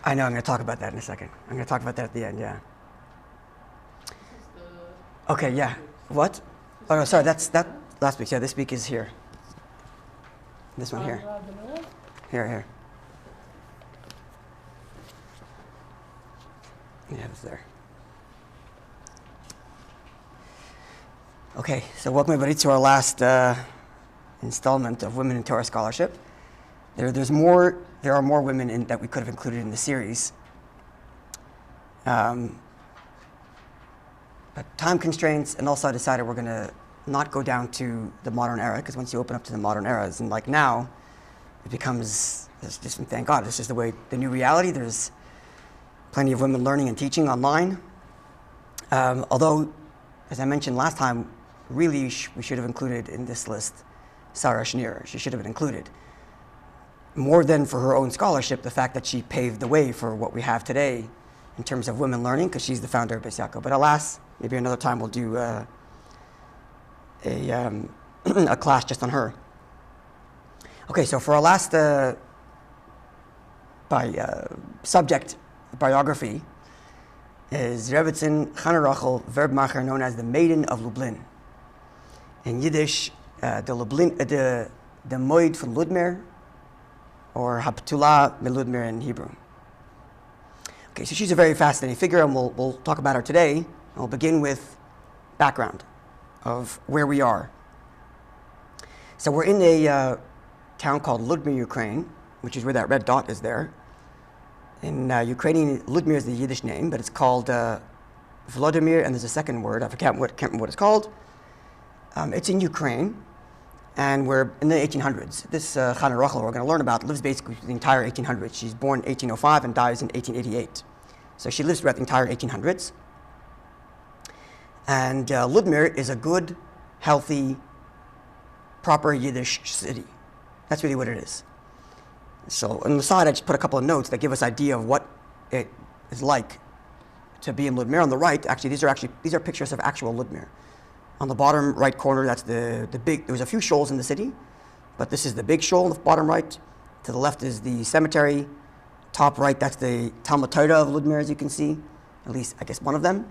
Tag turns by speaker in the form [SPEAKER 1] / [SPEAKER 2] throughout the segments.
[SPEAKER 1] I know, I'm going to talk about that in a second. I'm going to talk about that at the end, yeah. Okay, yeah. What? Oh, no, sorry, that's last week. Yeah, this week is here. This one here. Here. Yeah, it's there. Okay, so welcome everybody to our last installment of Women in Torah Scholarship. There are more women that we could have included in the series. But time constraints, and also I decided we're going to not go down to the modern era, because once you open up to the modern eras, and like now, it becomes, just thank God, this is the new reality. There's plenty of women learning and teaching online. Although, as I mentioned last time, really we should have included in this list Sarah Schneer. She should have been included. More than for her own scholarship, the fact that she paved the way for what we have today in terms of women learning, because she's the founder of Beis Yaakov. But alas, maybe another time we'll do a class just on her. Okay, so for our last subject biography is Rebbetzin Chana Rochel Verbermacher, known as the Maiden of Lublin. In Yiddish, the Moed von Ludmir, or Haptula Meludmir in Hebrew. Okay, so she's a very fascinating figure, and we'll talk about her today. And we'll begin with background of where we are. So we're in a town called Ludmir, Ukraine, which is where that red dot is there. In Ukrainian, Ludmir is the Yiddish name, but it's called Vladimir, and there's a second word. I can't remember what it's called. It's in Ukraine. And we're in the 1800s. This Chana Rochel we're going to learn about lives basically the entire 1800s. She's born in 1805 and dies in 1888. So she lives throughout the entire 1800s. And Ludmir is a good, healthy, proper Yiddish city. That's really what it is. So on the side, I just put a couple of notes that give us an idea of what it is like to be in Ludmir. On the right, these are pictures of actual Ludmir. On the bottom right corner, that's the big, there was a few shoals in the city, but this is the big shoal on the bottom right. To the left is the cemetery. Top right, that's the Talmud Torah of Ludmir, as you can see, at least, I guess, one of them.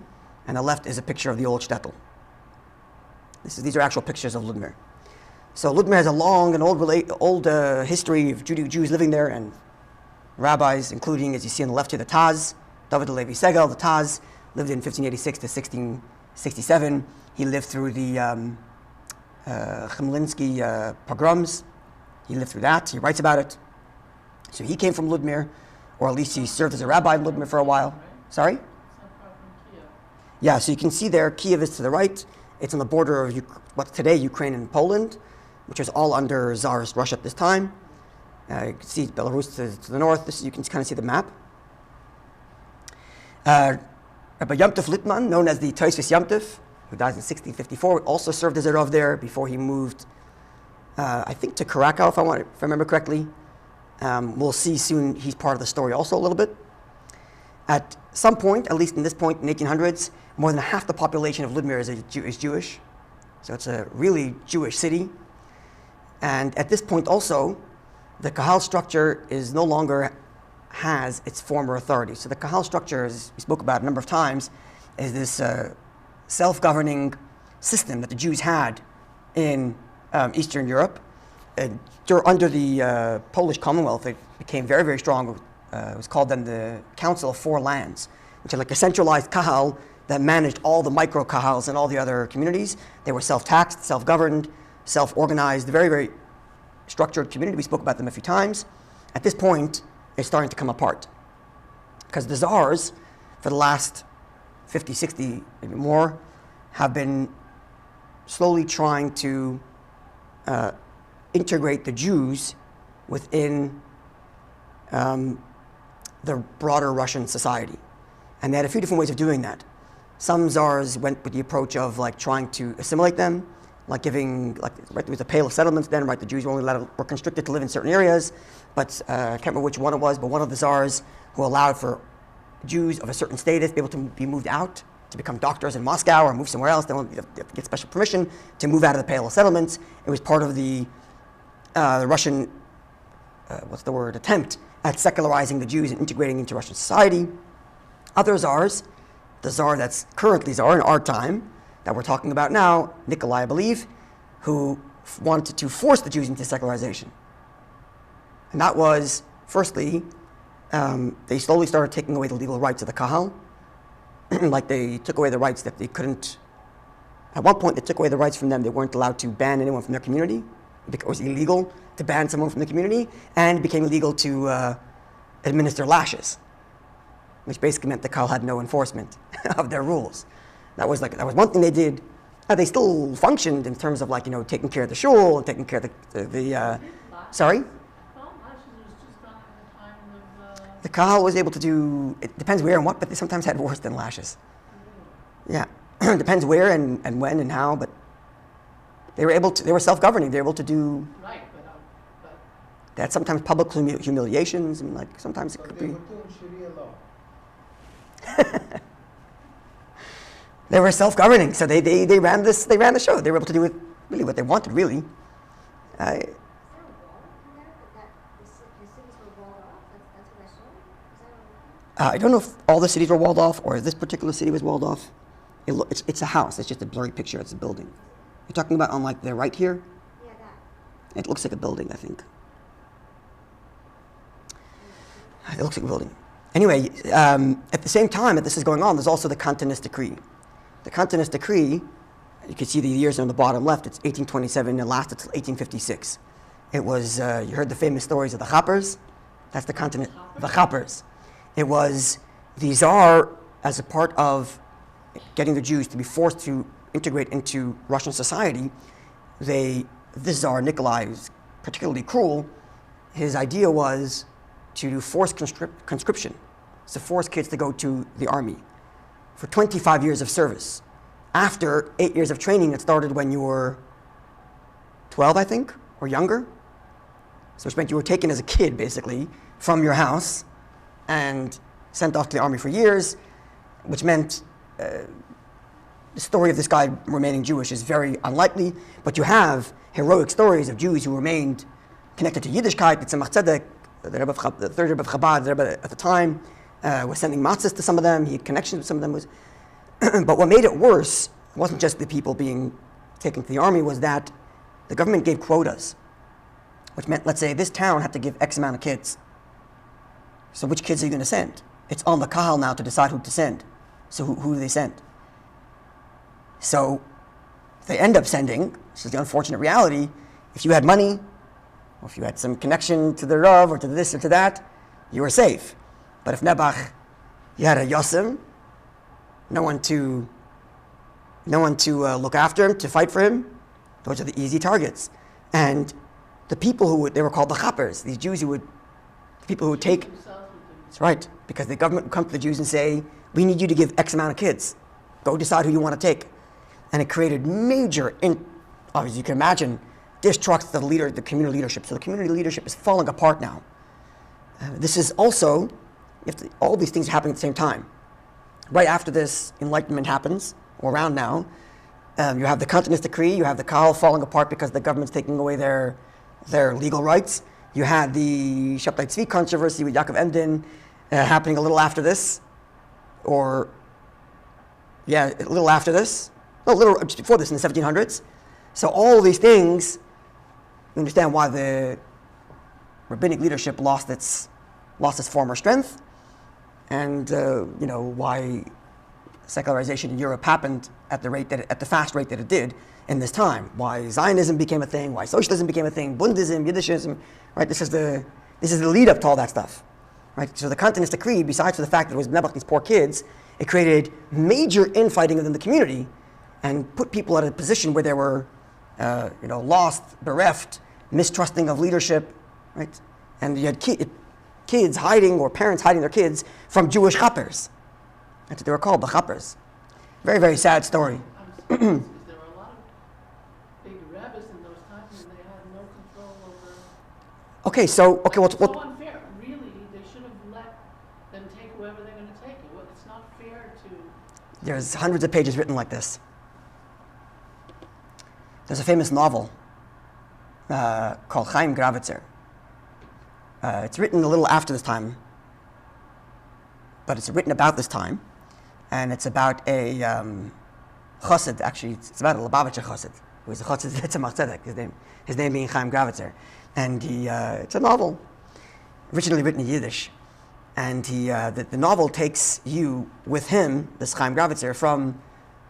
[SPEAKER 1] And the left is a picture of the old shtetl. These are actual pictures of Ludmir. So Ludmir has a long and old history of Jews living there, and rabbis, including, as you see on the left here, the Taz, David Levi Segel, the Taz, lived in 1586 to 1667. He lived through the Chmelinsky pogroms. He lived through that. He writes about it. So he came from Ludmir, or at least he served as a rabbi in Ludmir for a while. Sorry? Yeah, so you can see there, Kiev is to the right. It's on the border of what's today Ukraine and Poland, which was all under Tsarist Russia at this time. You can see Belarus to the north. You can kind of see the map. Rabbi Yom Tov Litman, known as the Tosfos Yom Tov, who dies in 1654, also served as a Rav there before he moved, I think, to Krakow, if I remember correctly. We'll see soon he's part of the story also a little bit. At some point, at least in this point in the 1800s, more than half the population of Ludmir is Jewish. So it's a really Jewish city. And at this point also, the Kahal structure is no longer has its former authority. So the Kahal structure, as we spoke about a number of times, is this self-governing system that the Jews had in Eastern Europe. Under the Polish Commonwealth, it became very, very strong. It was called then the Council of Four Lands, which is like a centralized kahal that managed all the micro kahals and all the other communities. They were self-taxed, self-governed, self-organized, very, very structured community. We spoke about them a few times. At this point, it's starting to come apart, because the czars, for the last 50, 60, maybe more, have been slowly trying to integrate the Jews within the broader Russian society. And they had a few different ways of doing that. Some czars went with the approach of trying to assimilate them, there was a Pale of Settlements then, the Jews were constricted to live in certain areas, but I can't remember which one it was, but one of the czars who allowed for Jews of a certain status to be able to be moved out, to become doctors in Moscow or move somewhere else. They have to get special permission to move out of the Pale of Settlements. It was part of the the Russian, attempt at secularizing the Jews and integrating into Russian society. Other czars, the czar that's currently czar in our time, that we're talking about now, Nikolai, I believe, who wanted to force the Jews into secularization. And that was, firstly, they slowly started taking away the legal rights of the Kahal. Like they took away the rights that they couldn't, at one point they took away the rights from them. They weren't allowed to ban anyone from their community. It was illegal to ban someone from the community, and it became illegal to administer lashes, which basically meant the Kahal had no enforcement of their rules. That was one thing they did. They still functioned in terms of taking care of the shul and taking care of the sorry? The Kahal was able to do, it depends where and what, but they sometimes had worse than lashes. Yeah, it depends where and when and how, but they were self-governing. They were able to do,
[SPEAKER 2] right, but
[SPEAKER 1] they had sometimes public humiliations, and sometimes it could be. They were self-governing, so they ran the show. They were able to do really what they wanted, really. I don't know if all the cities were walled off or if this particular city was walled off. It's a house. It's just a blurry picture. It's a building. You're talking about on the right here? Yeah, that. It looks like a building, I think. It looks like a building. Anyway, at the same time that this is going on, there's also the Cantonist Decree. The Cantonist Decree, you can see the years on the bottom left. It's 1827 and lasted until 1856. It was, you heard the famous stories of the Chappers? That's the Cantonist, the Chappers. It was the Tsar, as a part of getting the Jews to be forced to integrate into Russian society. This Tsar, Nikolai, was particularly cruel. His idea was to do forced conscription, to force kids to go to the army for 25 years of service. After 8 years of training that started when you were 12, I think, or younger. So which meant you were taken as a kid, basically, from your house and sent off to the army for years, which meant the story of this guy remaining Jewish is very unlikely, but you have heroic stories of Jews who remained connected to Yiddishkeit. The Tzemach Tzedek, the third Rebbe of Chabad, the Rebbe at the time, was sending matzahs to some of them. He had connections with some of them. But what made it worse wasn't just the people being taken to the army, was that the government gave quotas, which meant, let's say, this town had to give X amount of kids. So which kids are you going to send? It's on the Kahal now to decide who to send. So who do they send? So they end up sending, this is the unfortunate reality, if you had money, or if you had some connection to the Rav, or to this or to that, you were safe. But if Nebuch, you had a Yosim, no one to look after him, to fight for him, those are the easy targets. And the people they were called the Chappers, these Jews people who would take, that's right, because the government would come to the Jews and say, we need you to give X amount of kids. Go decide who you want to take. And it created major, obviously you can imagine, distrust of the community leadership. So the community leadership is falling apart now. This is also, all these things are happening at the same time. Right after this, Enlightenment happens, or around now. You have the Cantonist Decree, you have the Kahal falling apart because the government's taking away their legal rights. You had the Shabtai Tzvi controversy with Yaakov Emden happening a little after this, a little after this, a little just before this in the 1700s. So all these things, you understand why the rabbinic leadership lost its former strength, and why secularization in Europe happened at the fast rate that it did in this time. Why Zionism became a thing, why socialism became a thing, Bundism, Yiddishism, right? This is the lead up to all that stuff, right? So the Cantonist Decree, besides for the fact that it was Nebuch, these poor kids, it created major infighting within the community and put people at a position where they were, lost, bereft, mistrusting of leadership, right? And you had kids hiding, or parents hiding their kids from Jewish chappers. That's what they were called, the chappers. Very, very sad story.
[SPEAKER 2] There were a lot of big rebbes in those times, and they had no control over.
[SPEAKER 1] Okay, so
[SPEAKER 2] so unfair. Really, they should have let them take whoever they're going to take. It's not fair to.
[SPEAKER 1] There's hundreds of pages written like this. There's a famous novel called Chaim Gravitzer. It's written a little after this time, but it's written about this time, and it's about a chassid. Actually, it's about a Lubavitcher chassid, who is a chassid Tzemach Tzedek, his name being Chaim Gravitzer. And it's a novel, originally written in Yiddish. And the novel takes you with him, this Chaim Gravitzer, from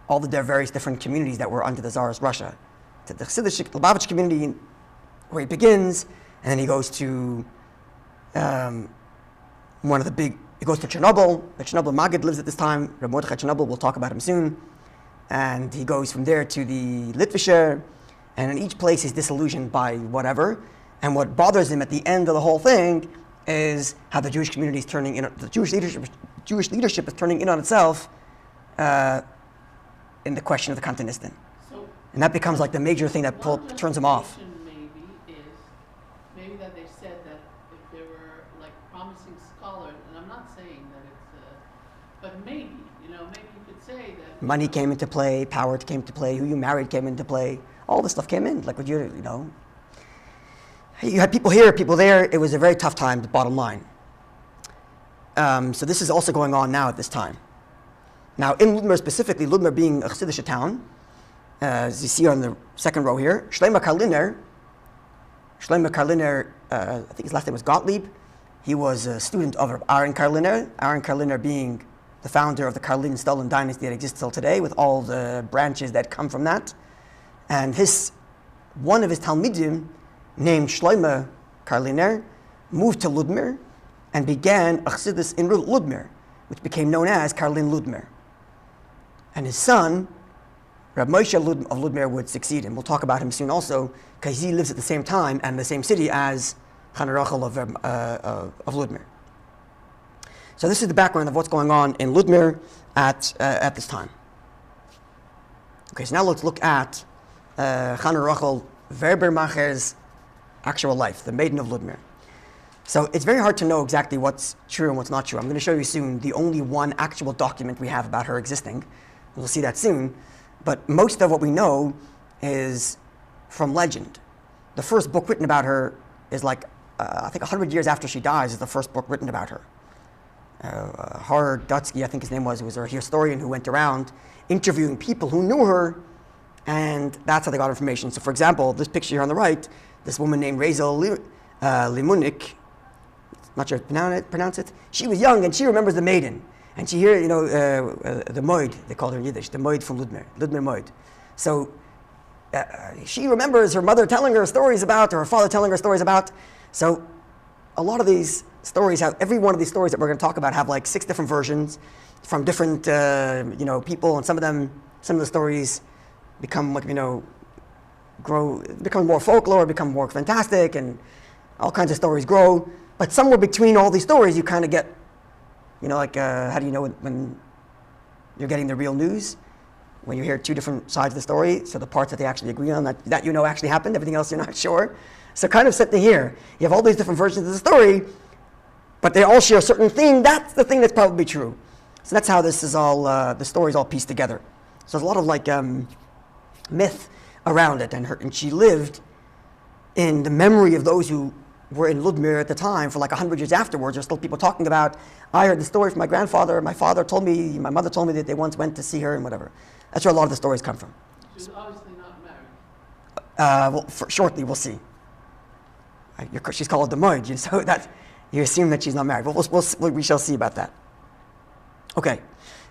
[SPEAKER 1] all the various different communities that were under the Tsarist Russia, to the Chassidish Lubavitch community, where he begins, and then he goes to he goes to Chernobyl. The Chernobyl Maggid lives at this time. Reb Mordechai Chernobyl, we'll talk about him soon. And he goes from there to the Litvischer, and in each place he's disillusioned by whatever. And what bothers him at the end of the whole thing is how the Jewish community is turning in, the Jewish leadership is turning in on itself in the question of the Kantonistan.
[SPEAKER 2] So
[SPEAKER 1] And that becomes like the major thing that turns him off.
[SPEAKER 2] Maybe that they said that if there were like promising scholars, and I'm not saying that but maybe, maybe you could say that
[SPEAKER 1] Money came into play, power came into play, who you married came into play, all this stuff came in. Like, you had people here, people there. It was a very tough time, the bottom line. So this is also going on now at this time. Now, in Ludmir specifically, Ludmir being a Chassidish town, as you see on the second row here, Shlomo Karliner, I think his last name was Gottlieb. He was a student of Aaron Karliner. Aaron Karliner being the founder of the Karlin-Stalin dynasty that exists till today, with all the branches that come from that. And one of his Talmidim, named Shlomo Karliner, moved to Ludmir and began a Chassidus in Ludmir, which became known as Karlin Ludmir. And his son, Rabbi Moshe of Ludmir, would succeed him. We'll talk about him soon also, because he lives at the same time and the same city as Chana Rochel of Ludmir. So this is the background of what's going on in Ludmir at this time. Okay, so now let's look at Chana Rochel Verbermacher's actual life, the Maiden of Ludmir. So it's very hard to know exactly what's true and what's not true. I'm going to show you soon the only one actual document we have about her existing. We'll see that soon. But most of what we know is from legend. The first book written about her is I think 100 years after she dies is the first book written about her. Har Dutsky, I think his name was a historian who went around interviewing people who knew her, and that's how they got information. So for example, this picture here on the right, this woman named Rochel Limunik, not sure how to pronounce it, she was young and she remembers the maiden. And she hear, the Moid, they called her in Yiddish, the Moid from Ludmir Moid. So she remembers her mother telling her stories about, or her father telling her stories about. So a lot of these stories every one of these stories that we're going to talk about have like 6 different versions from different, people, and some of the stories become become more folklore, become more fantastic, and all kinds of stories grow. But somewhere between all these stories, you kind of get, how do you know when you're getting the real news? When you hear 2 different sides of the story, so the parts that they actually agree on, that actually happened, everything else you're not sure. So kind of sitting here, you have all these different versions of the story, but they all share a certain thing. That's the thing that's probably true. So that's how this is all, the story's all pieced together. So there's a lot of myth around it, and she lived in the memory of those who were in Ludmir at the time for 100 years afterwards. There's still people talking about, I heard the story from my grandfather, my father told me, my mother told me that they once went to see her and whatever. That's where a lot of the stories come from.
[SPEAKER 2] she's obviously not married.
[SPEAKER 1] Shortly we'll see. She's called the Moid, so that you assume that she's not married. But we shall see about that. Okay,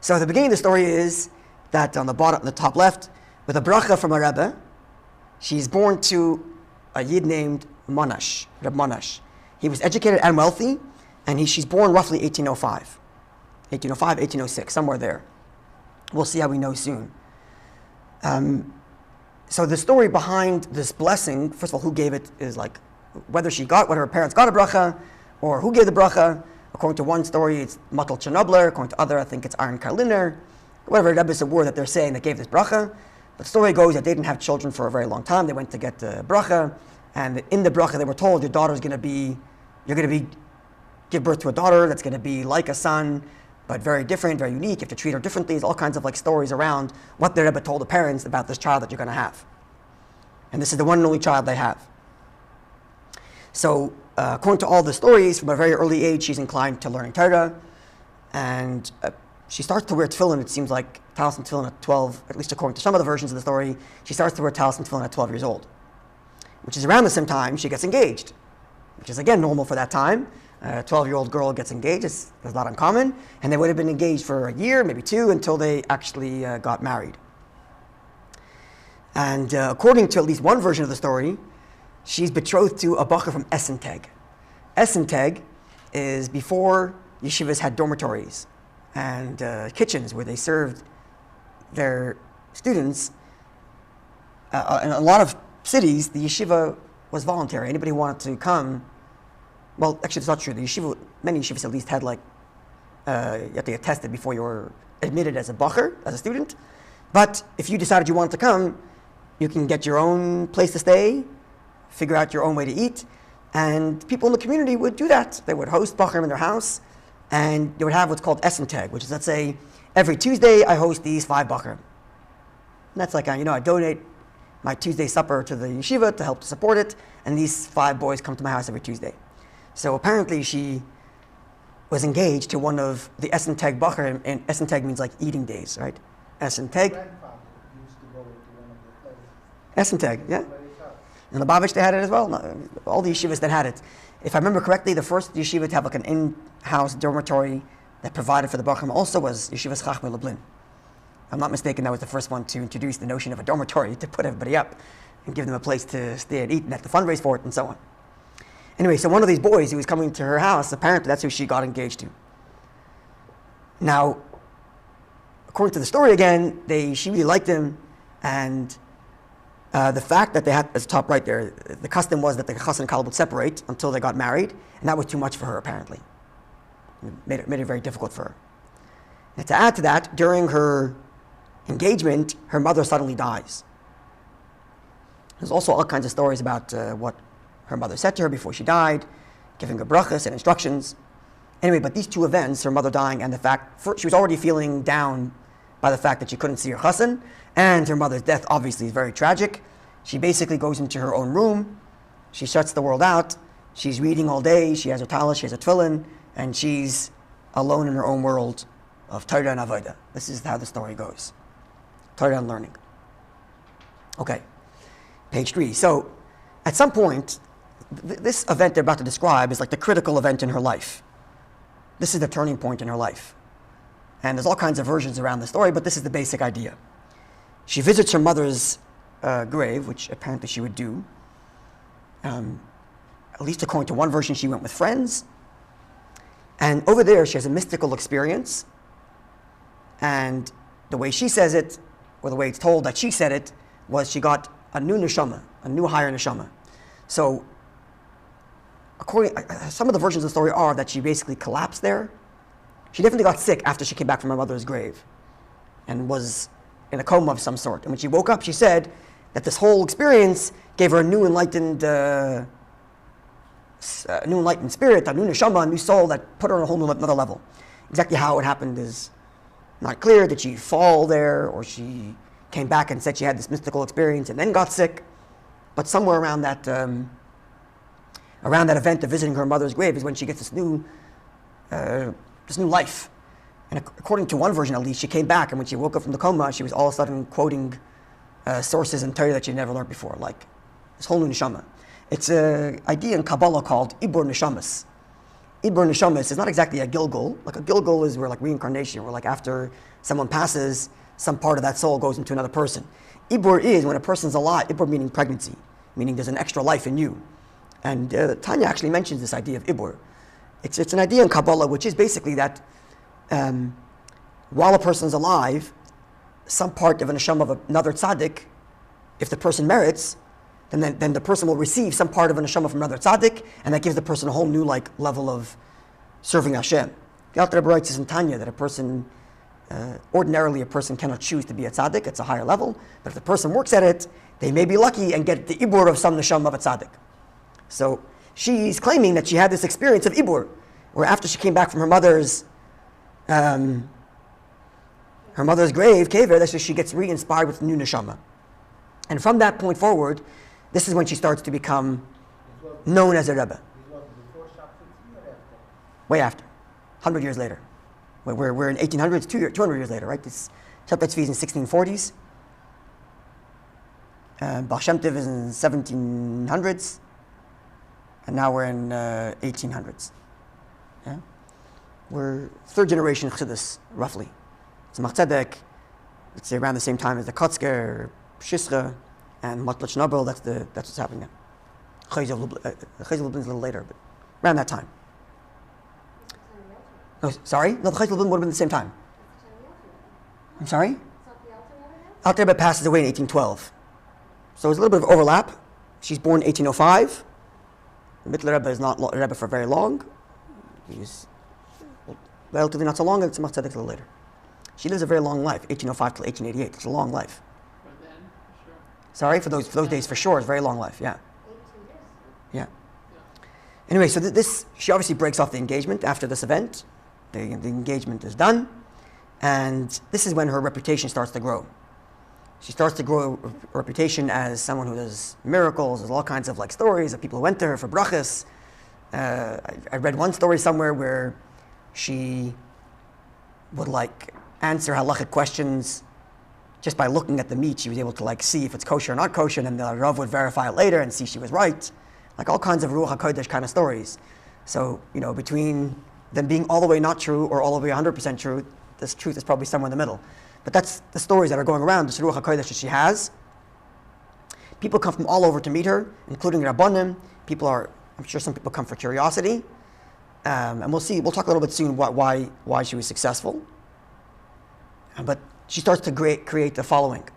[SPEAKER 1] so the beginning of the story is that on the top left, with a bracha from a Rebbe, she's born to a Yid named Monash, Reb Monash. He was educated and wealthy, and she's born roughly 1806, somewhere there. We'll see how we know soon. So the story behind this blessing, first of all, who gave it is whether her parents got a bracha, or who gave the bracha. According to one story, it's Matal Chernobyl. According to other, I think it's Aaron Karliner. Whatever Rebbe's word that they're saying that gave this bracha. But the story goes that they didn't have children for a very long time. They went to get the bracha, and in the bracha they were told, you're going to give birth to a daughter that's going to be like a son, but very different, very unique. You have to treat her differently. There's all kinds of stories around what the Rebbe told the parents about this child that you're going to have. And this is the one and only child they have. So according to all the stories, from a very early age, she's inclined to learning Torah, and she starts to wear tefillin, it seems like, talis and tefillin at 12, at least according to some of the versions of the story. She starts to wear talis and tefillin at 12 years old, which is around the same time she gets engaged, which is again normal for that time. A 12-year-old girl gets engaged, it's not uncommon, and they would have been engaged for a year, maybe two, until they actually got married. And according to at least one version of the story, she's betrothed to a bacher from Essenteg. Essenteg is before yeshivas had dormitories and kitchens where they served their students. In a lot of cities, the yeshiva was voluntary. Anybody who wanted to come, well, actually, it's not true. The yeshiva, many yeshivas at least had you had to get tested before you were admitted as a bacher, as a student. But if you decided you wanted to come, you can get your own place to stay, figure out your own way to eat, and people in the community would do that. They would host bacherim in their house, and they would have what's called Essenteg, which is, let's say, every Tuesday I host these 5 bacherim. And that's like, I donate my Tuesday supper to the yeshiva to help to support it, and these 5 boys come to my house every Tuesday. So apparently she was engaged to one of the Essenteg bacherim, and Essenteg means like eating days, right? Essenteg.
[SPEAKER 3] Grandfather used to go to one of the places.
[SPEAKER 1] Essenteg, yeah. And the Lubavitch, they had it as well. All the yeshivas that had it. If I remember correctly, the first yeshiva to have like an in-house dormitory that provided for the bacherim also was Yeshivas Chachmei Lublin. If I'm not mistaken, that was the first one to introduce the notion of a dormitory to put everybody up and give them a place to stay and eat and have to fundraise for it and so on. Anyway, so one of these boys who was coming to her house, apparently that's who she got engaged to. Now, according to the story again, she really liked him, and the fact that they had, at the top right there, the custom was that the chassan and kallah would separate until they got married, and that was too much for her apparently. It made it very difficult for her. And to add to that, during her engagement, her mother suddenly dies. There's also all kinds of stories about what her mother said to her before she died, giving her brachas and instructions. Anyway, but these two events, her mother dying and the fact, she was already feeling down by the fact that she couldn't see her chassan, and her mother's death obviously is very tragic. She basically goes into her own room, she shuts the world out, she's reading all day, she has her talis, she has her tefillin, and she's alone in her own world of Torah and Avodah. This is how the story goes. Torah and learning. Okay, page 3. So, at some point, this event they're about to describe is like the critical event in her life. This is the turning point in her life. And there's all kinds of versions around the story, but this is the basic idea. She visits her mother's grave, which apparently she would do. At least according to one version, she went with friends. And over there, she has a mystical experience. And the way she says it, or the way it's told that she said it, was she got a new neshama, a new higher neshama. So, some of the versions of the story are that she basically collapsed there. She definitely got sick after she came back from her mother's grave and was in a coma of some sort. And when she woke up, she said that this whole experience gave her a new enlightened spirit, a new neshama, a new soul that put her on a whole new another level. Exactly how it happened is not clear. Did she fall there, or she came back and said she had this mystical experience and then got sick? But somewhere around that event of visiting her mother's grave is when she gets this new life. And according to one version at least, she came back, and when she woke up from the coma, she was all of a sudden quoting sources in Torah that she'd never learned before, like this whole new neshama. It's an idea in Kabbalah called ibur neshamas. Ibur neshamas is not exactly a gilgul. Like a gilgul is where like reincarnation, where like after someone passes, some part of that soul goes into another person. Ibur is when a person's alive, ibur meaning pregnancy, meaning there's an extra life in you. And Tanya actually mentions this idea of ibur. It's an idea in Kabbalah which is basically that while a person's alive, some part of a neshama of another tzaddik, if the person merits, then the person will receive some part of a neshama from another tzaddik, and that gives the person a whole new level of serving Hashem. The Alter Rebbe writes in Tanya that ordinarily a person cannot choose to be a tzaddik, it's a higher level, but if the person works at it, they may be lucky and get the ibur of some neshama of a tzaddik. So she's claiming that she had this experience of ibur, where after she came back from her mother's grave, kever, that's she gets re-inspired with new neshama. And from that point forward, this is when she starts to become
[SPEAKER 3] As well
[SPEAKER 1] known as a Rebbe.
[SPEAKER 3] This was before Shabtai or after?
[SPEAKER 1] Way after, 100 years later. We're in 1800s, 200 years later, right? This Shabtai Tzvi is in 1640s. Baal Shem Tov is in 1700s. And now we're in 1800s. Yeah? We're third generation Chassidus, roughly. Tzemach Tzedek, let's say around the same time as the Kotzker, Shisra, and Matlat Shnabel, that's what's happening now. Chayz of Lublin is a little later, but around that time. No, sorry? No, the Chayz of Lublin would have been the same time. I'm sorry? Alter Rebbe passes away in 1812. So there's a little bit of overlap. She's born in 1805. The Mittler Rebbe is not Rebbe for very long. He's relatively not so long, and Tzemach Tzedek a little later. She lives a very long life, 1805 till 1888. It's a long life.
[SPEAKER 2] For then, for sure.
[SPEAKER 1] Sorry, for those days for sure, it's a very long life, yeah.
[SPEAKER 4] 18 years.
[SPEAKER 1] Yeah. Anyway, so she obviously breaks off the engagement after this event. The engagement is done, and this is when her reputation starts to grow. She starts to grow a reputation as someone who does miracles. There's all kinds of like stories of people who went to her for brachas. I read one story somewhere where she would like answer halachic questions just by looking at the meat. She was able to like see if it's kosher or not kosher, and then the Rav would verify it later and see she was right. Like all kinds of Ruach HaKodesh kind of stories. So, between them being all the way not true or all the way 100% true, this truth is probably somewhere in the middle. But that's the stories that are going around, this Ruach HaKodesh that she has. People come from all over to meet her, including Rabbanim. I'm sure some people come for curiosity. And we'll talk a little bit soon why she was successful. But she starts to create the following.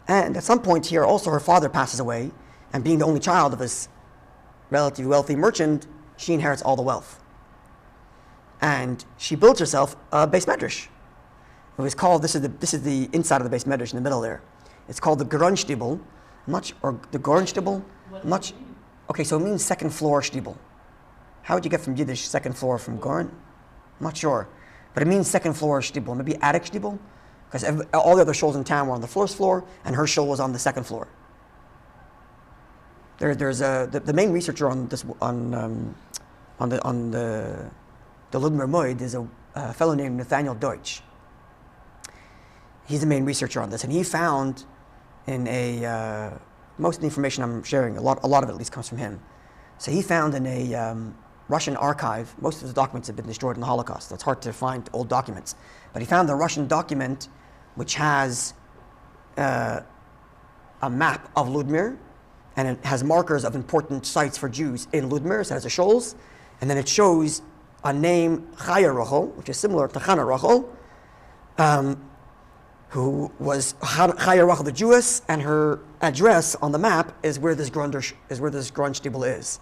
[SPEAKER 1] And at some point here, also her father passes away, and being the only child of this relatively wealthy merchant, she inherits all the wealth. And she builds herself a beis medrash. It was called, this is the inside of the beis medrash in the middle there. It's called the Grunstibel, or the Gornstibel. Okay, so it means second floor shtibel. How would you get from Yiddish second floor from Gorn? I'm not sure. But it means second floor shtibel, maybe attic shtibel? Because all the other shuls in town were on the first floor, and her shul was on the second floor. There's the main researcher on this on the Ludmir Moed is a fellow named Nathaniel Deutsch. He's the main researcher on this, and he found in most of the information I'm sharing, a lot of it at least comes from him. So he found in a Russian archive, most of the documents have been destroyed in the Holocaust, so it's hard to find old documents. But he found a Russian document which has a map of Ludmir, and it has markers of important sites for Jews in Ludmir, so it has the shoals, and then it shows a name, Chaya Rochel, which is similar to Chana Rochel, who was Chaya Rochel the Jewess, and her address on the map is where this Grundstibel is.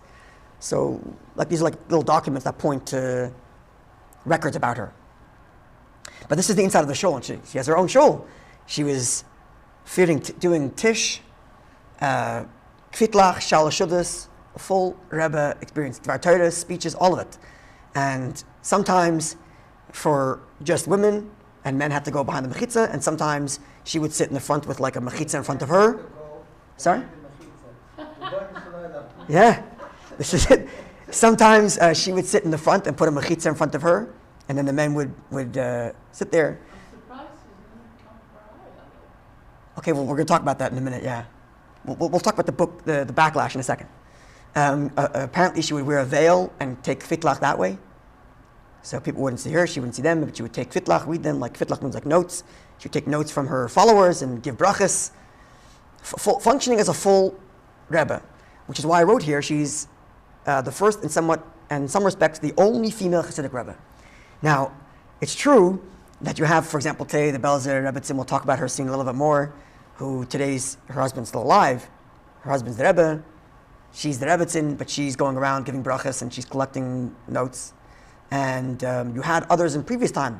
[SPEAKER 1] So, these are little documents that point to records about her. But this is the inside of the shul, and she has her own shul. She was doing Tish, Kvitlach, Shalashudas, a full Rebbe experience, Dvar Torah, speeches, all of it. And sometimes for just women, and men had to go behind the mechitza, and sometimes she would sit in the front with like a mechitza in front of her. Sorry? Yeah, this is it. Sometimes she would sit in the front and put a mechitza in front of her, and then the men would sit there.
[SPEAKER 2] I'm surprised she didn't come for a
[SPEAKER 1] Okay, well, we're going to talk about that in a minute, yeah. We'll talk about the book, the backlash in a second. Apparently she would wear a veil and take fitlach that way. So people wouldn't see her, she wouldn't see them, but she would take fitlach, read them, fitlach means notes. She would take notes from her followers and give brachas. Functioning as a full Rebbe, which is why I wrote here, she's the first and in some respects, the only female Hasidic Rebbe. Now, it's true that you have, for example, today, the Belzer Rebbetzin, we'll talk about her soon a little bit more, who her husband's still alive. Her husband's the Rebbe, she's the Rebbetzin, but she's going around giving brachas and she's collecting notes. And you had others in previous time,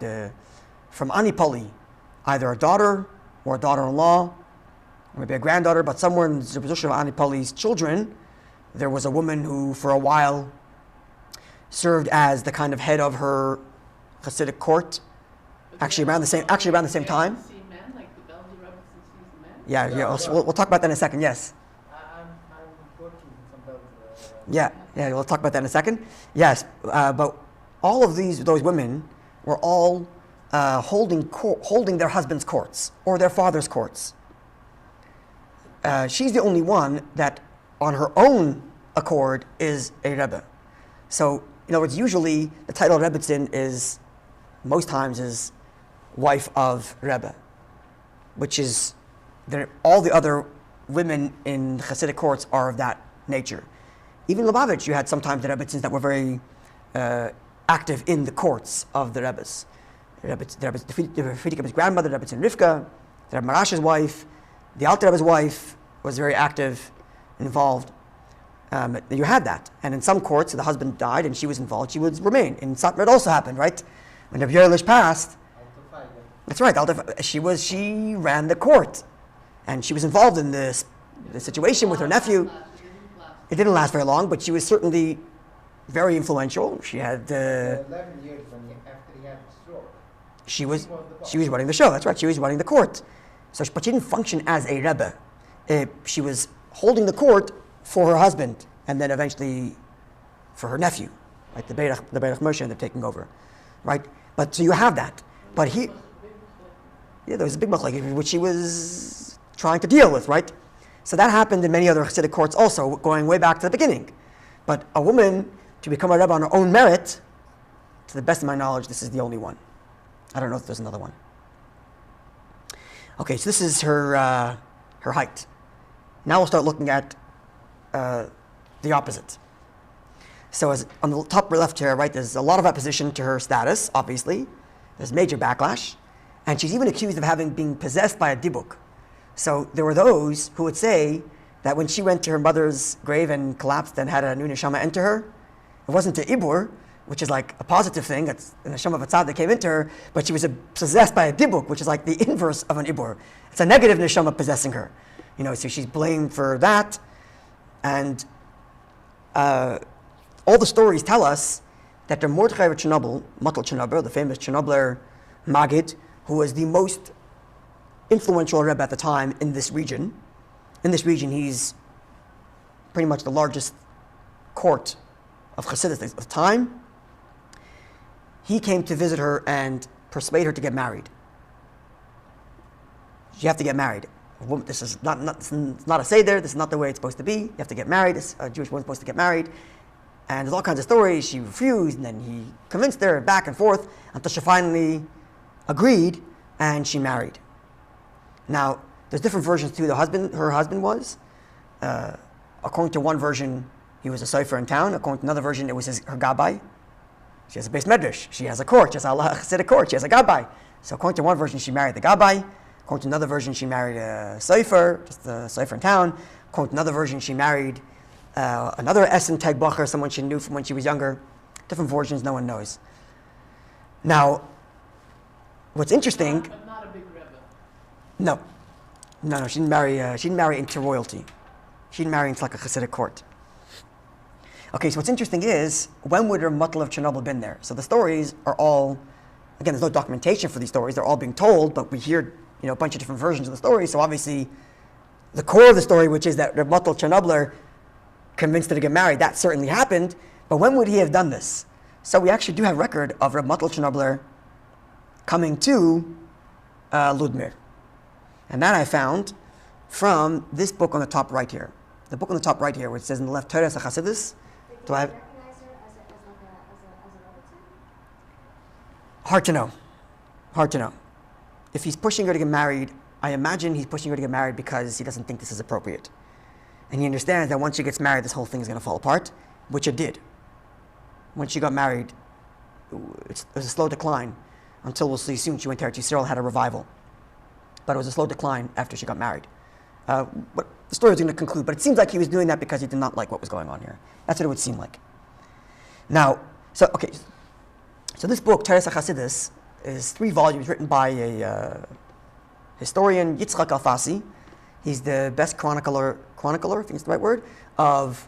[SPEAKER 1] from Anipoli, either a daughter or a daughter-in-law, or maybe a granddaughter, but somewhere in the position of Anipoli's children, there was a woman who, for a while, served as the kind of head of her Hasidic court. Actually, around the same time.
[SPEAKER 2] See men, like the Belgian Rebbetzin sees men?
[SPEAKER 1] Yeah. We'll talk about that in a second. Yes.
[SPEAKER 3] I'm working with some
[SPEAKER 1] Yeah, we'll talk about that in a second. Yes, but all of those women were all holding their husband's courts or their father's courts. She's the only one that, on her own accord, is a Rebbe. So, in other words, usually the title Rebbetzin is, most times, is wife of Rebbe, which is, all the other women in Hasidic courts are of that nature. Even Lubavitch, you had sometimes the Rebbetzins that were very active in the courts of the Rebbes. The Rebbe's grandmother, the Rebbetzin Rivka, the Rebbe Marash's wife, the Alter Rebbe's wife was very active and involved. You had that. And in some courts, the husband died and she was involved, she would remain. In Satmar, it also happened, right? When Rabbi Yerlish passed, that's right, she ran the court. And she was involved in the situation with her nephew. It didn't last very long, but she was certainly very influential. She had
[SPEAKER 3] 11 years after he had the stroke.
[SPEAKER 1] She was running the show. That's right. She was running the court. But she didn't function as a Rebbe. She was holding the court for her husband, and then eventually for her nephew, right? The Berach Moshe ended up taking over, right? But so you have that. But there was a big machlek which she was trying to deal with, right? So that happened in many other Hasidic courts also, going way back to the beginning. But a woman to become a Rebbe on her own merit, to the best of my knowledge, this is the only one. I don't know if there's another one. Okay, so this is her height. Now we'll start looking at the opposite. So on the top left here, right, there's a lot of opposition to her status, obviously. There's major backlash. And she's even accused of being possessed by a dibuk. So there were those who would say that when she went to her mother's grave and collapsed and had a new neshama enter her, it wasn't a ibur, which is like a positive thing, it's a neshama of a tzad that came into her, but she was possessed by a dibuk, which is like the inverse of an ibur. It's a negative neshama possessing her. So she's blamed for that. And all the stories tell us that the Mordechai of Chernobyl, Matel Chernobyl, the famous Chernobler Maggid, who was the most influential Rebbe at the time in this region. In this region, he's pretty much the largest court of Chassidus at the time. He came to visit her and persuade her to get married. You have to get married. This is not a seder. This is not the way it's supposed to be. You have to get married. A Jewish woman's supposed to get married. And there's all kinds of stories. She refused, and then he convinced her, back and forth, until she finally agreed, and she married. Now, there's different versions too. Her husband was. According to one version, he was a sofer in town. According to another version, it was her gabbai. She has a beis medrash. She has a court. She has a Hasidic court. She has a gabbai. So according to one version, she married the gabbai. According to another version, she married a sofer, just a sofer in town. According to another version, she married another Essen Teg Bacher, someone she knew from when she was younger. Different versions, no one knows. Now, what's interesting...
[SPEAKER 2] But not a big Rebbe.
[SPEAKER 1] No, she didn't marry into royalty. She didn't marry into like a Hasidic court. Okay, so what's interesting is, when would her Matel of Chernobyl been there? So the stories are all, again, there's no documentation for these stories. They're all being told, but we hear a bunch of different versions of the story. So obviously, the core of the story, which is that Reb Matel Chernobler convinced her to get married, that certainly happened. But when would he have done this? So we actually do have record of Reb Matel Chernobler coming to Ludmir. And that I found from this book on the top right here. The book on the top right here, which says in the left, Torah Chassidus. Do I have?
[SPEAKER 4] Recognize her as a Rebbetzin?
[SPEAKER 1] Hard to know. Hard to know. If he's pushing her to get married, I imagine he's pushing her to get married because he doesn't think this is appropriate. And he understands that once she gets married, this whole thing is going to fall apart, which it did. When she got married, it was a slow decline until we'll see soon. She went to Eretz Yisrael, had a revival. But it was a slow decline after she got married. But the story is going to conclude, but it seems like he was doing that because he did not like what was going on here. That's what it would seem like. Now, so this book, Teres HaChasidus, is 3 volumes written by a historian, Yitzchak Alfasi. He's the best chronicler, I think it's the right word, of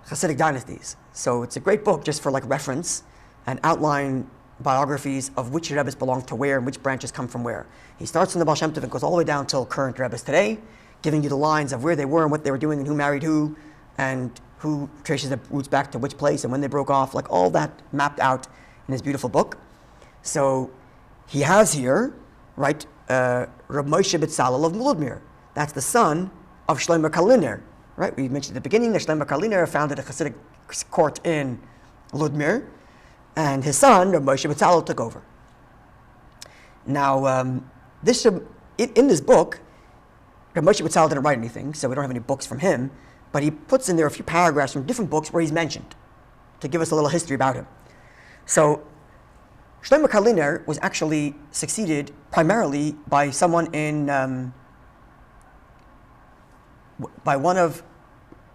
[SPEAKER 1] Hasidic dynasties. So it's a great book just for like reference and outline biographies of which Rebbes belong to where and which branches come from where. He starts from the Baal Shem Tov and goes all the way down till current Rebbes today, giving you the lines of where they were and what they were doing and who married who, and who traces the roots back to which place and when they broke off, like all that mapped out in his beautiful book. So he has here, right, Reb Moshe B'Tzalel of Ludmir. That's the son of Shlomo Karliner, right? We mentioned at the beginning that Shlomo Karliner founded a Hasidic court in Ludmir, and his son, Reb Moshe B'Tzalel, took over. Now, in this book, Reb Moshe B'Tzalel didn't write anything, so we don't have any books from him, but he puts in there a few paragraphs from different books where he's mentioned to give us a little history about him. So, Shlomo Karliner was actually succeeded primarily by someone in, by one of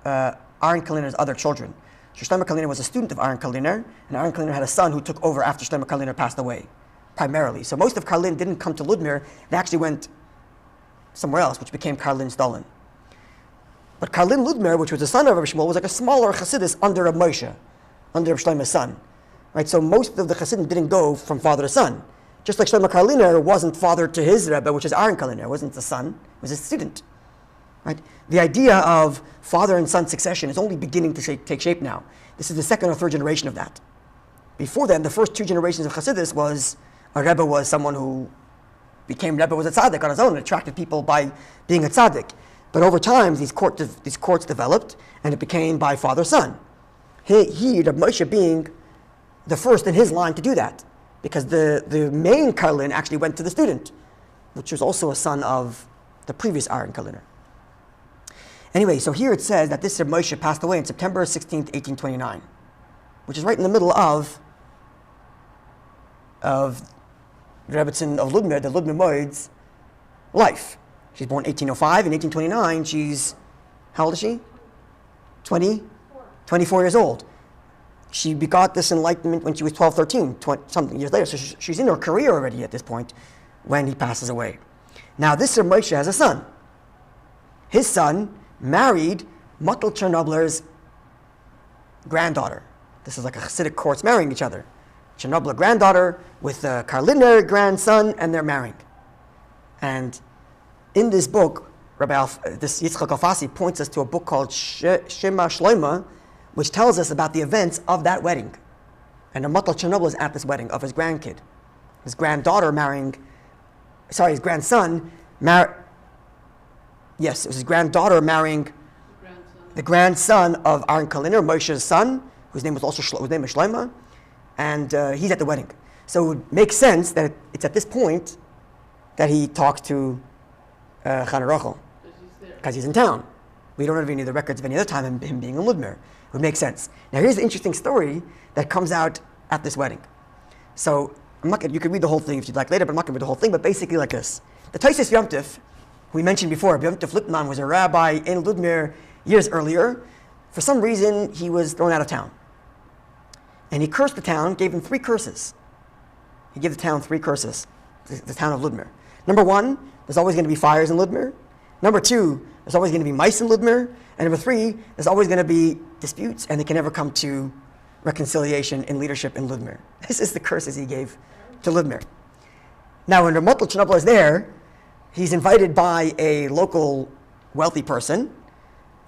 [SPEAKER 1] Aaron Karliner's other children. So Shlomo Karliner was a student of Aaron Karliner, and Aaron Karliner had a son who took over after Shlomo Karliner passed away, primarily. So most of Karlin didn't come to Ludmir, they actually went somewhere else, which became Karlin Stalin. But Karlin Ludmir, which was the son of Rabbi Shmuel, was like a smaller Chassidus under Reb Moshe, under Reb Shlomo's son. Right? So most of the Chassidim didn't go from father to son. Just like Shlomo Karliner wasn't father to his Rebbe, which is Aaron Karliner, it wasn't the son, it was his student. Right? The idea of father and son succession is only beginning to take shape now. This is the second or third generation of that. Before then, the first two generations of Chassidus was, a Rebbe was someone who became Rebbe, was a tzaddik on his own, and attracted people by being a tzaddik. But over time, these courts developed, and it became by father-son. He, Reb Moshe, being the first in his line to do that, because the main Karlin actually went to the student, which was also a son of the previous Aaron Karliner. Anyway, so here it says that this Reb Moshe passed away on September 16th, 1829, which is right in the middle of the Rebbetzin of Ludmir, the Ludmir Moed's life. She's born 1805. In 1829, she's, how old is she? 24 years old. She begot this enlightenment when she was 12, 13, something years later. So she's in her career already at this point when he passes away. Now, this Reb Moshe has a son. His son married Mottel Chernobler's granddaughter. This is like a Hasidic courts marrying each other. Chernobler granddaughter with a Karliner grandson, and they're marrying. And in this book, this Yitzchak Alfasi points us to a book called Shema Shloima, which tells us about the events of that wedding. And Mottel Chernobler is at this wedding of his grandkid. His grandson yes, it was his granddaughter marrying the grandson of Aaron Karliner, Moshe's son, whose name was Shlomo, and he's at the wedding. So it makes sense that it's at this point that he talks to Chana Rochel, because he's in town. We don't have any of the records of any other time him being in Ludmir. It would make sense. Now here's the interesting story that comes out at this wedding. So you can read the whole thing if you'd like later, but I'm not going to read the whole thing, but basically like this. The Tosfos Yom Tov, we mentioned before, Yom Tov Lippman was a rabbi in Ludmir years earlier. For some reason, he was thrown out of town. And he cursed the town, gave them 3 curses. He gave the town 3 curses, the town of Ludmir. Number 1, there's always going to be fires in Ludmir. Number 2, there's always going to be mice in Ludmir. And number 3, there's always going to be disputes, and they can never come to reconciliation in leadership in Ludmir. This is the curses he gave to Ludmir. Now, when Mottel Chernobler is there, he's invited by a local wealthy person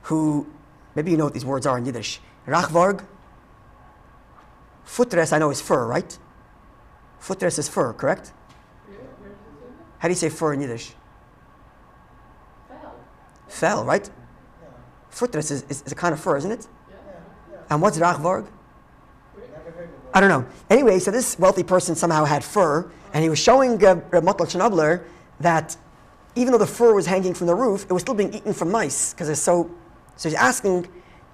[SPEAKER 1] who, maybe you know what these words are in Yiddish. Rachvarg. Futres, I know, is fur, right? Futres is fur, correct? How do you say fur in Yiddish? Fell, right? Futres is a kind of fur, isn't it? And what's Rachvarg? I don't know. Anyway, so this wealthy person somehow had fur, and he was showing Mottel Chernobler that even though the fur was hanging from the roof, it was still being eaten from mice, because it's so he's asking,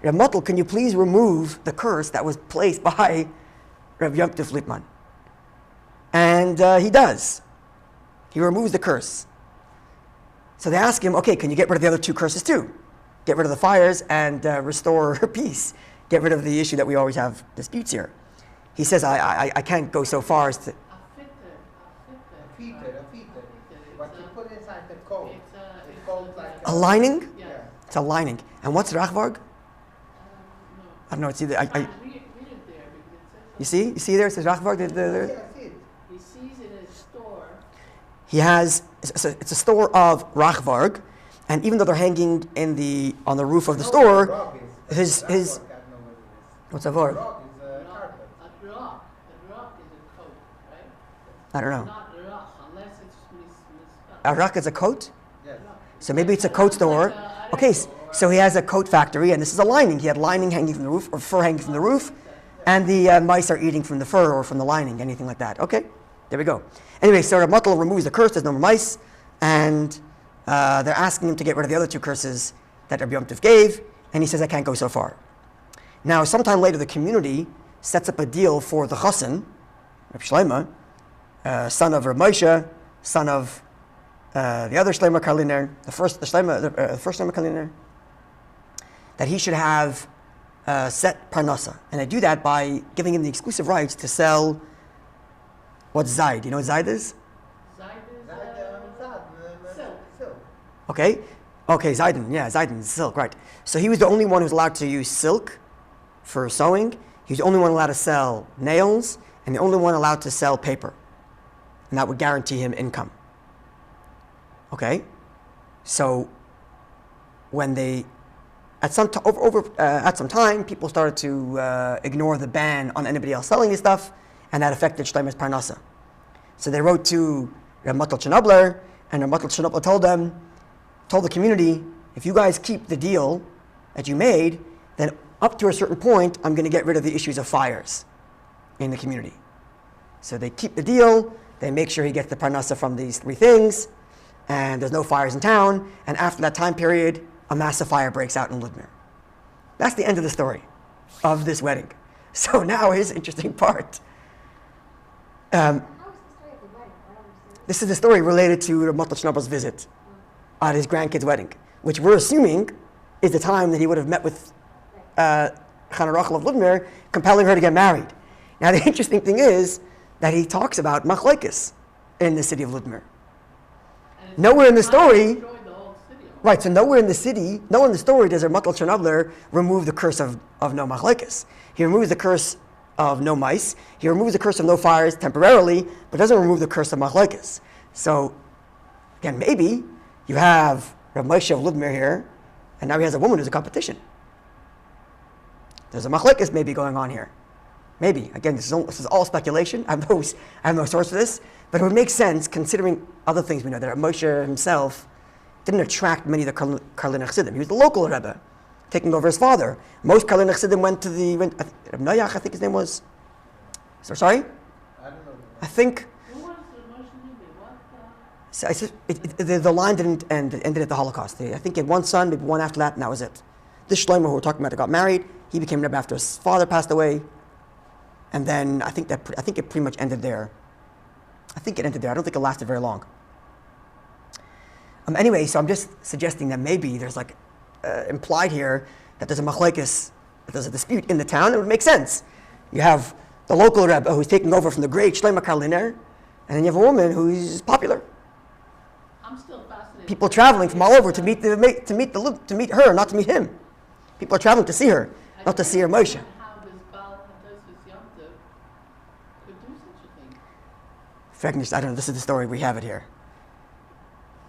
[SPEAKER 1] Mottel, can you please remove the curse that was placed by Rav Yom Tov Lippman? And he does. He removes the curse. So they ask him, okay, can you get rid of the other 2 curses too? Get rid of the fires and restore peace. Get rid of the issue that we always have disputes here. He says, I can't go so far as to...
[SPEAKER 3] A feeder. What you put inside the coat. It's called like
[SPEAKER 1] A lining?
[SPEAKER 3] Yeah.
[SPEAKER 1] It's a lining. And what's Rachvarg?
[SPEAKER 2] No.
[SPEAKER 1] I don't know, it's either...
[SPEAKER 2] Read it there, because it
[SPEAKER 1] You
[SPEAKER 2] says
[SPEAKER 1] see there, it says Rachvarg.
[SPEAKER 3] Yeah, I see it.
[SPEAKER 2] he sees it in a store.
[SPEAKER 1] He has, it's a store of Rachvarg, and even though they're hanging on the roof of the store, his
[SPEAKER 3] I don't know what it is.
[SPEAKER 1] what's a word?
[SPEAKER 3] Rock is a carpet.
[SPEAKER 2] A rock is a coat, right?
[SPEAKER 1] I don't know.
[SPEAKER 2] Not a rock, unless it's misspelled.
[SPEAKER 1] A rock is a coat?
[SPEAKER 3] Yes.
[SPEAKER 1] So maybe it's a coat store.
[SPEAKER 2] Like a-
[SPEAKER 1] Okay, so he has a coat factory, and this is a lining. He had lining hanging from the roof, or fur hanging from the roof, and the mice are eating from the fur or from the lining, anything like that. Okay, there we go. Anyway, so Rabbi removes the curse, there's no more mice, and they're asking him to get rid of the other two curses that Rabbi Yom Tov gave, and he says, I can't go so far. Now, sometime later, the community sets up a deal for the chassan, Rabbi Shlomo, son of Rabbi Moshe, son of the other Shlomo Karliner, the first Shlomo Karliner, that he should have set parnasa. And they do that by giving him the exclusive rights to sell what's Zaid. You know what Zaid is?
[SPEAKER 2] Zaid is silk.
[SPEAKER 3] Silk.
[SPEAKER 1] Okay? Okay, Zaiden. Yeah, Zaiden, silk, right. So he was the only one who was allowed to use silk for sewing. He was the only one allowed to sell nails, and the only one allowed to sell paper. And that would guarantee him income. Okay? So when they, at some time, people started to ignore the ban on anybody else selling his stuff, and that affected Shlomo's parnasa. So they wrote to Rabbi Chanabler, and Rabbi Chanabler told the community, if you guys keep the deal that you made, then up to a certain point, I'm going to get rid of the issues of fires in the community. So they keep the deal, they make sure he gets the parnasa from these three things, and there's no fires in town, and after that time period, a massive fire breaks out in Ludmir. That's the end of the story of this wedding. So now here's the interesting part.
[SPEAKER 4] How is the story of the wedding? I don't understand.
[SPEAKER 1] This is the story related to Rabbi Shnabel's visit at his grandkid's wedding, which we're assuming is the time that he would have met with Chana Rochel of Ludmir, compelling her to get married. Now the interesting thing is that he talks about machlokes in the city of Ludmir.
[SPEAKER 2] And it's
[SPEAKER 1] Nowhere in the
[SPEAKER 2] trying to
[SPEAKER 1] story,
[SPEAKER 2] destroy the whole city.
[SPEAKER 1] right, so nowhere in the story does Rabbi Chanabler remove the curse of no machlokes. He removes the curse of no mice, he removes the curse of no fires temporarily, but doesn't remove the curse of machlokes. So, again, maybe you have Rav Moshe of Ludmir here, and now he has a woman who's a competition. There's a machlokes maybe going on here. Maybe. Again, this is all speculation. I have no source for this, but it would make sense considering other things we know, that Rav Moshe himself didn't attract many of the Karliner Chassidim. He was the local Rebbe, taking over his father. Most Karliner Chassidim went to Rav Noyach, I think his name was. Sorry?
[SPEAKER 3] I don't know.
[SPEAKER 1] I think.
[SPEAKER 2] Who was the Moshe Rebbe? What?
[SPEAKER 1] So I said, the line didn't end, it ended at the Holocaust. I think he had one son, maybe one after that, and that was it. This Shlomo who we're talking about that got married, he became Rebbe after his father passed away. And then I think it pretty much ended there. I think it ended there. I don't think it lasted very long. Anyway, so I'm just suggesting that maybe there's implied here that there's a machlokes, that there's a dispute in the town. It would make sense. You have the local Rebbe who's taking over from the great Shlomo Karliner, and then you have a woman who's popular.
[SPEAKER 2] I'm still fascinated.
[SPEAKER 1] People traveling from all over to meet her, not to meet him. People are traveling to see her, not to see her Moshe.
[SPEAKER 2] How this Baal Hadosus Yom Tov could do such a thing.
[SPEAKER 1] I don't know, this is the story, we have it here.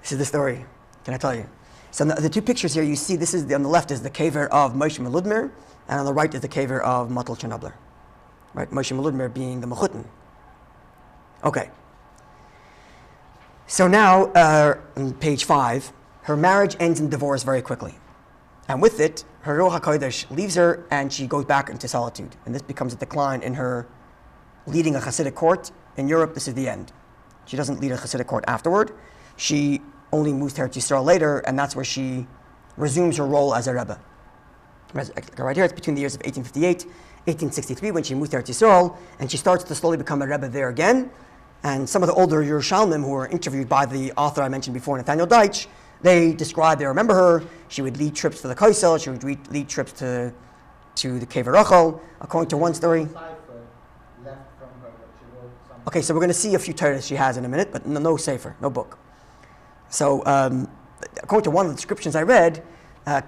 [SPEAKER 1] This is the story, can I tell you? So the two pictures here you see, on the left is the kever of Moshe Meludmir, and on the right is the kever of Matal Chanabler. Right, Moshe Meludmir being the Mechutin. Okay. So now, on page 5, her marriage ends in divorce very quickly. And with it, her Ruach HaKodesh leaves her and she goes back into solitude. And this becomes a decline in her leading a Hasidic court. In Europe, this is the end. She doesn't lead a Hasidic court afterward. She only moves to Eretz Yisrael later, and that's where she resumes her role as a Rebbe. Right here, it's between the years of 1858, 1863, when she moves to Eretz Yisrael, and she starts to slowly become a Rebbe there again. And some of the older Yerushalmim who were interviewed by the author I mentioned before, Nathaniel Deitch, they remember her. She would lead trips to the Kaisel, she would lead trips to the Cave of Rochel. According to one story.
[SPEAKER 3] Cipher left from her, but she wrote something.
[SPEAKER 1] Okay, so we're going to see a few Torahs she has in a minute, but no sefer, no book. So, according to one of the descriptions I read,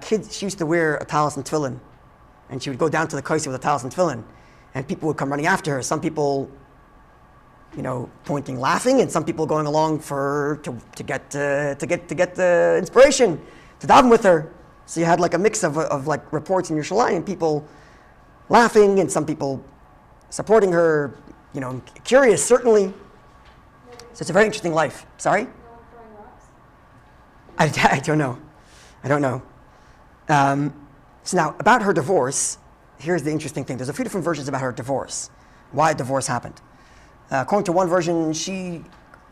[SPEAKER 1] she used to wear a talis and tefillin, and she would go down to the Kaisel with a talis and tefillin, and people would come running after her. Some people, pointing, laughing, and some people going along to get the inspiration to daven with her. So you had like a mix of like reports in Yerushalayim, people laughing and some people supporting her, curious certainly. So it's a very interesting life. Sorry?
[SPEAKER 4] No one throwing rocks?
[SPEAKER 1] I don't know. So now, about her divorce, here's the interesting thing. There's a few different versions about her divorce, why a divorce happened. According to one version, she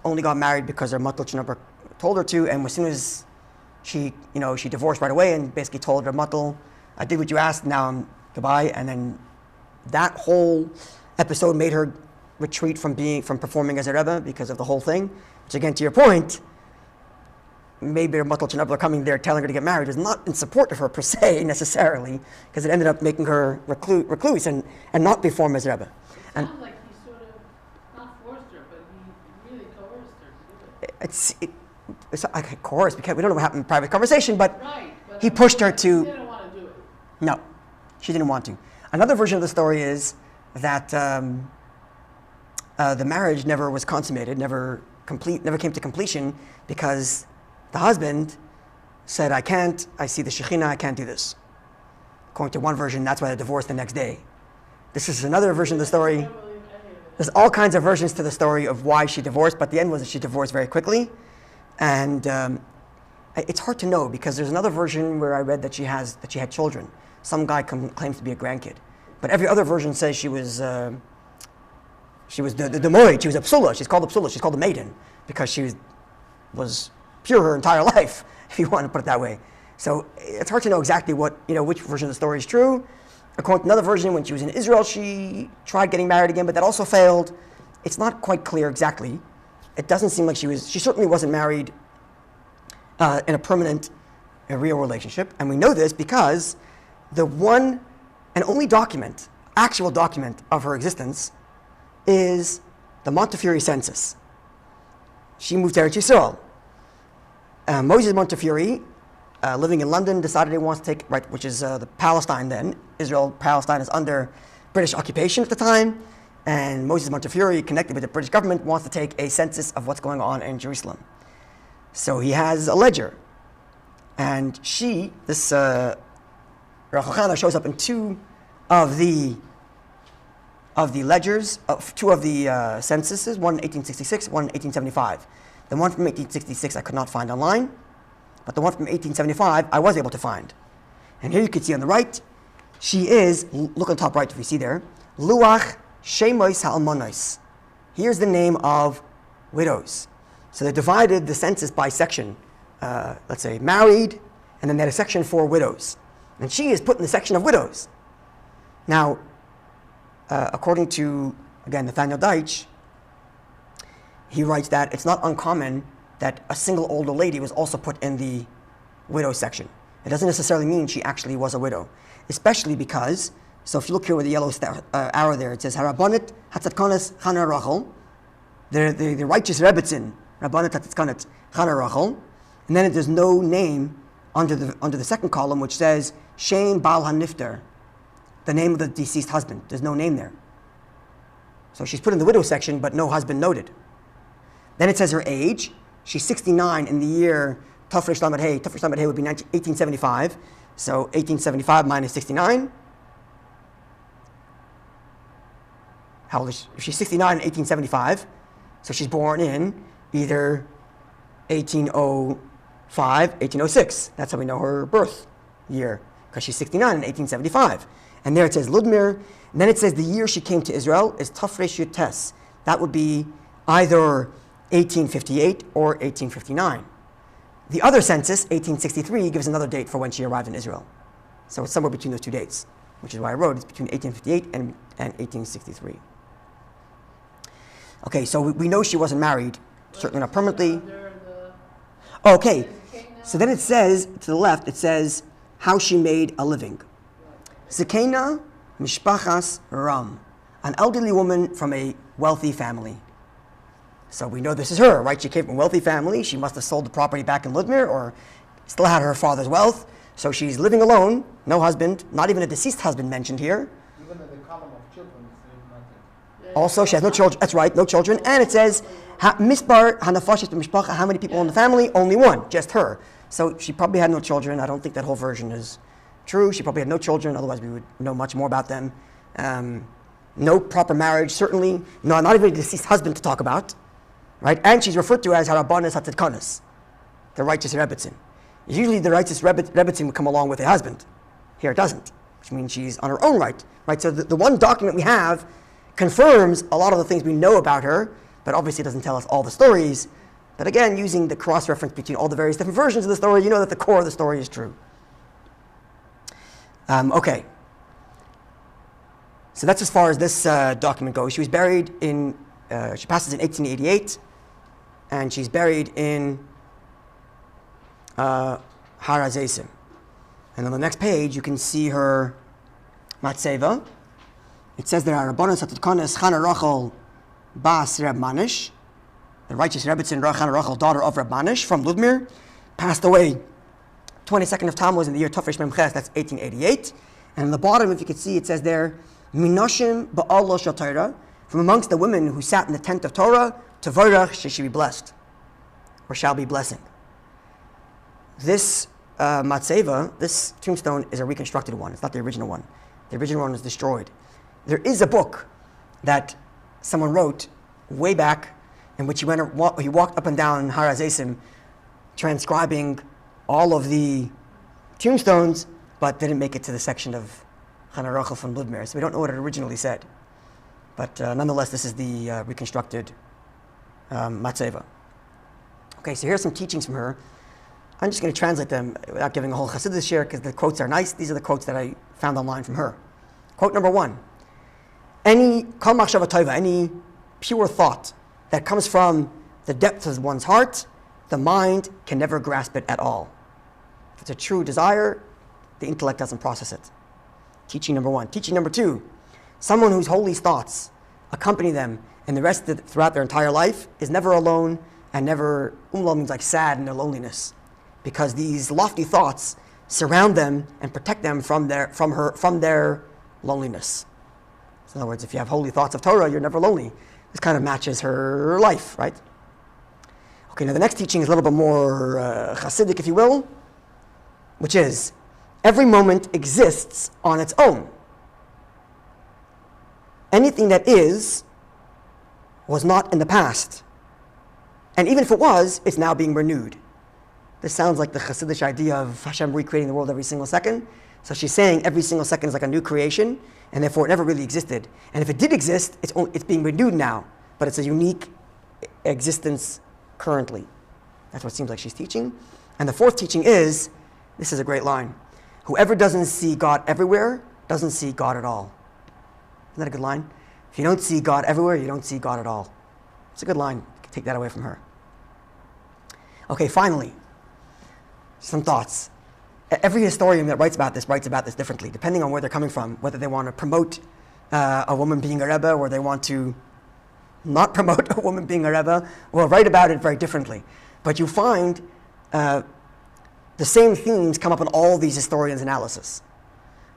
[SPEAKER 1] only got married because her matl number told her to, and as soon as she divorced right away and basically told her matl, I did what you asked, now I'm goodbye. And then that whole episode made her retreat from performing as a Rebbe because of the whole thing, which again, to your point, maybe her matl are coming there telling her to get married is not in support of her per se necessarily, because it ended up making her recluse and not perform as Rebbe. And
[SPEAKER 2] Sounds like he sort of, not forced her, but he really coerced her to do it.
[SPEAKER 1] it's of course, because we don't know what happened in private conversation, but
[SPEAKER 2] Right, but
[SPEAKER 1] he pushed her
[SPEAKER 2] she
[SPEAKER 1] to.
[SPEAKER 2] didn't want to do it.
[SPEAKER 1] No, she didn't want to. Another version of the story is that the marriage never was consummated, never came to completion because the husband said, I see the Shekhinah, I can't do this. According to one version, that's why they divorced the next day. This is another version of the
[SPEAKER 2] I
[SPEAKER 1] story.
[SPEAKER 2] don't believe any of it.
[SPEAKER 1] There's all kinds of versions to the story of why she divorced, but the end was that she divorced very quickly. And it's hard to know because there's another version where I read that she had children. Some guy claims to be a grandkid. But every other version says she was the moed, she was a psula, she's called a psula, she's called a maiden because she was pure her entire life, if you want to put it that way. So it's hard to know exactly which version of the story is true. According to another version, when she was in Israel, she tried getting married again, but that also failed. It's not quite clear exactly. It doesn't seem like she certainly wasn't married in a permanent, real relationship. And we know this because the one and only actual document of her existence is the Montefiore census. She moved to Eretz Yisrael. Moses Montefiore, living in London, decided he wants to take, which is the Palestine then. Palestine is under British occupation at the time. And Moses Montefiore, connected with the British government, wants to take a census of what's going on in Jerusalem. So he has a ledger. And this Rochel Chana shows up in two of the ledgers, two of the censuses, one in 1866, one in 1875. The one from 1866 I could not find online, but the one from 1875 I was able to find. And here you can see on the right, she is, look on the top right if you see there, Luach Shemois Ha'almonos. Here's the name of widows. So they divided the census by section. Let's say married, and then they had a section for widows. And she is put in the section of widows. Now, according to, again, Nathaniel Deitch, he writes that it's not uncommon that a single older lady was also put in the widow section. It doesn't necessarily mean she actually was a widow, especially because, so if you look here with the yellow arrow there, it says, Harabonit Hatzatkonis Chana Rochel, the righteous Rebbetzin, Rabbanit Hatzatkonis Chana Rochel, and then there's no name under the second column, which says, Shem Baal HaNifter, the name of the deceased husband. There's no name there. So she's put in the widow section, but no husband noted. Then it says her age. She's 69 in the year Tafresh Lamed Hey. Tafresh Lamed Hey would be 1875. So 1875 minus 69. How old is she? If she's 69 in 1875, so she's born in either 1805, 1806. That's how we know her birth year, because she's 69 in 1875. And there it says Ludmir. And then it says the year she came to Israel is Tafresh Yutes. That would be either 1858 or 1859. The other census, 1863, gives another date for when she arrived in Israel. So it's somewhere between those two dates, which is why I wrote it's between 1858 and 1863. Okay, so we know she wasn't married, certainly not permanently. Okay, so then it says, to the left, it says how she made a living. Zekena Mishpachas Ram, an elderly woman from a wealthy family. So we know this is her, right? She came from a wealthy family. She must have sold the property back in Ludmir or still had her father's wealth. So she's living alone, no husband, not even a deceased husband mentioned here.
[SPEAKER 3] Even in the column of children, it's nothing.
[SPEAKER 1] Also, she has no children. That's right, no children. And it says, Misbar Hanafashis Mishpacha, how many people in the family? Only one, just her. So she probably had no children. I don't think that whole version is true. She probably had no children, otherwise we would know much more about them. No proper marriage, certainly. No, not even a deceased husband to talk about, right? And she's referred to as Harabanas Hatzidkanas, the righteous Rebbetzin. Usually the righteous Rebbetzin would come along with a husband. Here it doesn't, which means she's on her own right? So the one document we have confirms a lot of the things we know about her, but obviously doesn't tell us all the stories. But again, using the cross-reference between all the various different versions of the story, you know that the core of the story is true. Okay. So that's as far as this document goes. She was buried in, she passes in 1888, and she's buried in Har HaZeisim. And on the next page, you can see her matzeva. It says there, Rabbanan Satitkones Chana Rochel Bas Reb Manish, the righteous Rebbetzin Chana Rochel, daughter of Reb Manish from Ludmir, passed away 22nd of Tammuz in the year Tafresh Mem Ches, that's 1888. And on the bottom, if you can see, it says there, Minoshim Ba'al Shel Torah, from amongst the women who sat in the tent of Torah, Tevorach, she should be blessed, or shall be blessing. This matzeva, this tombstone, is a reconstructed one. It's not the original one. The original one was destroyed. There is a book that someone wrote way back in which he walked up and down Har HaZeisim transcribing all of the tombstones, but didn't make it to the section of Chana Rochel from Ludmir. So we don't know what it originally said. But nonetheless, this is the reconstructed matzeva. Okay, so here's some teachings from her. I'm just going to translate them without giving a whole Chassidus share because the quotes are nice. These are the quotes that I found online from her. Quote number 1. Any kol machshava tova, any pure thought that comes from the depths of one's heart, the mind can never grasp it at all. If it's a true desire, the intellect doesn't process it. Teaching number 1. Teaching number 2. Someone whose holy thoughts accompany them and the rest throughout their entire life is never alone and never, umla means like sad in their loneliness, because these lofty thoughts surround them and protect them from their loneliness. So in other words, if you have holy thoughts of Torah, you're never lonely. This kind of matches her life, right? Okay, now the next teaching is a little bit more Hasidic, if you will, which is, every moment exists on its own. Anything that is was not in the past. And even if it was, it's now being renewed. This sounds like the Hasidic idea of Hashem recreating the world every single second. So she's saying every single second is like a new creation, and therefore it never really existed. And if it did exist, it's being renewed now, but it's a unique existence currently. That's what it seems like she's teaching. And the fourth teaching is, this is a great line, whoever doesn't see God everywhere doesn't see God at all. Isn't that a good line? If you don't see God everywhere, you don't see God at all. It's a good line. You can take that away from her. Okay, finally, some thoughts. Every historian that writes about this differently, depending on where they're coming from, whether they want to promote a woman being a Rebbe or they want to not promote a woman being a Rebbe, will write about it very differently. But you find the same themes come up in all these historians' analysis.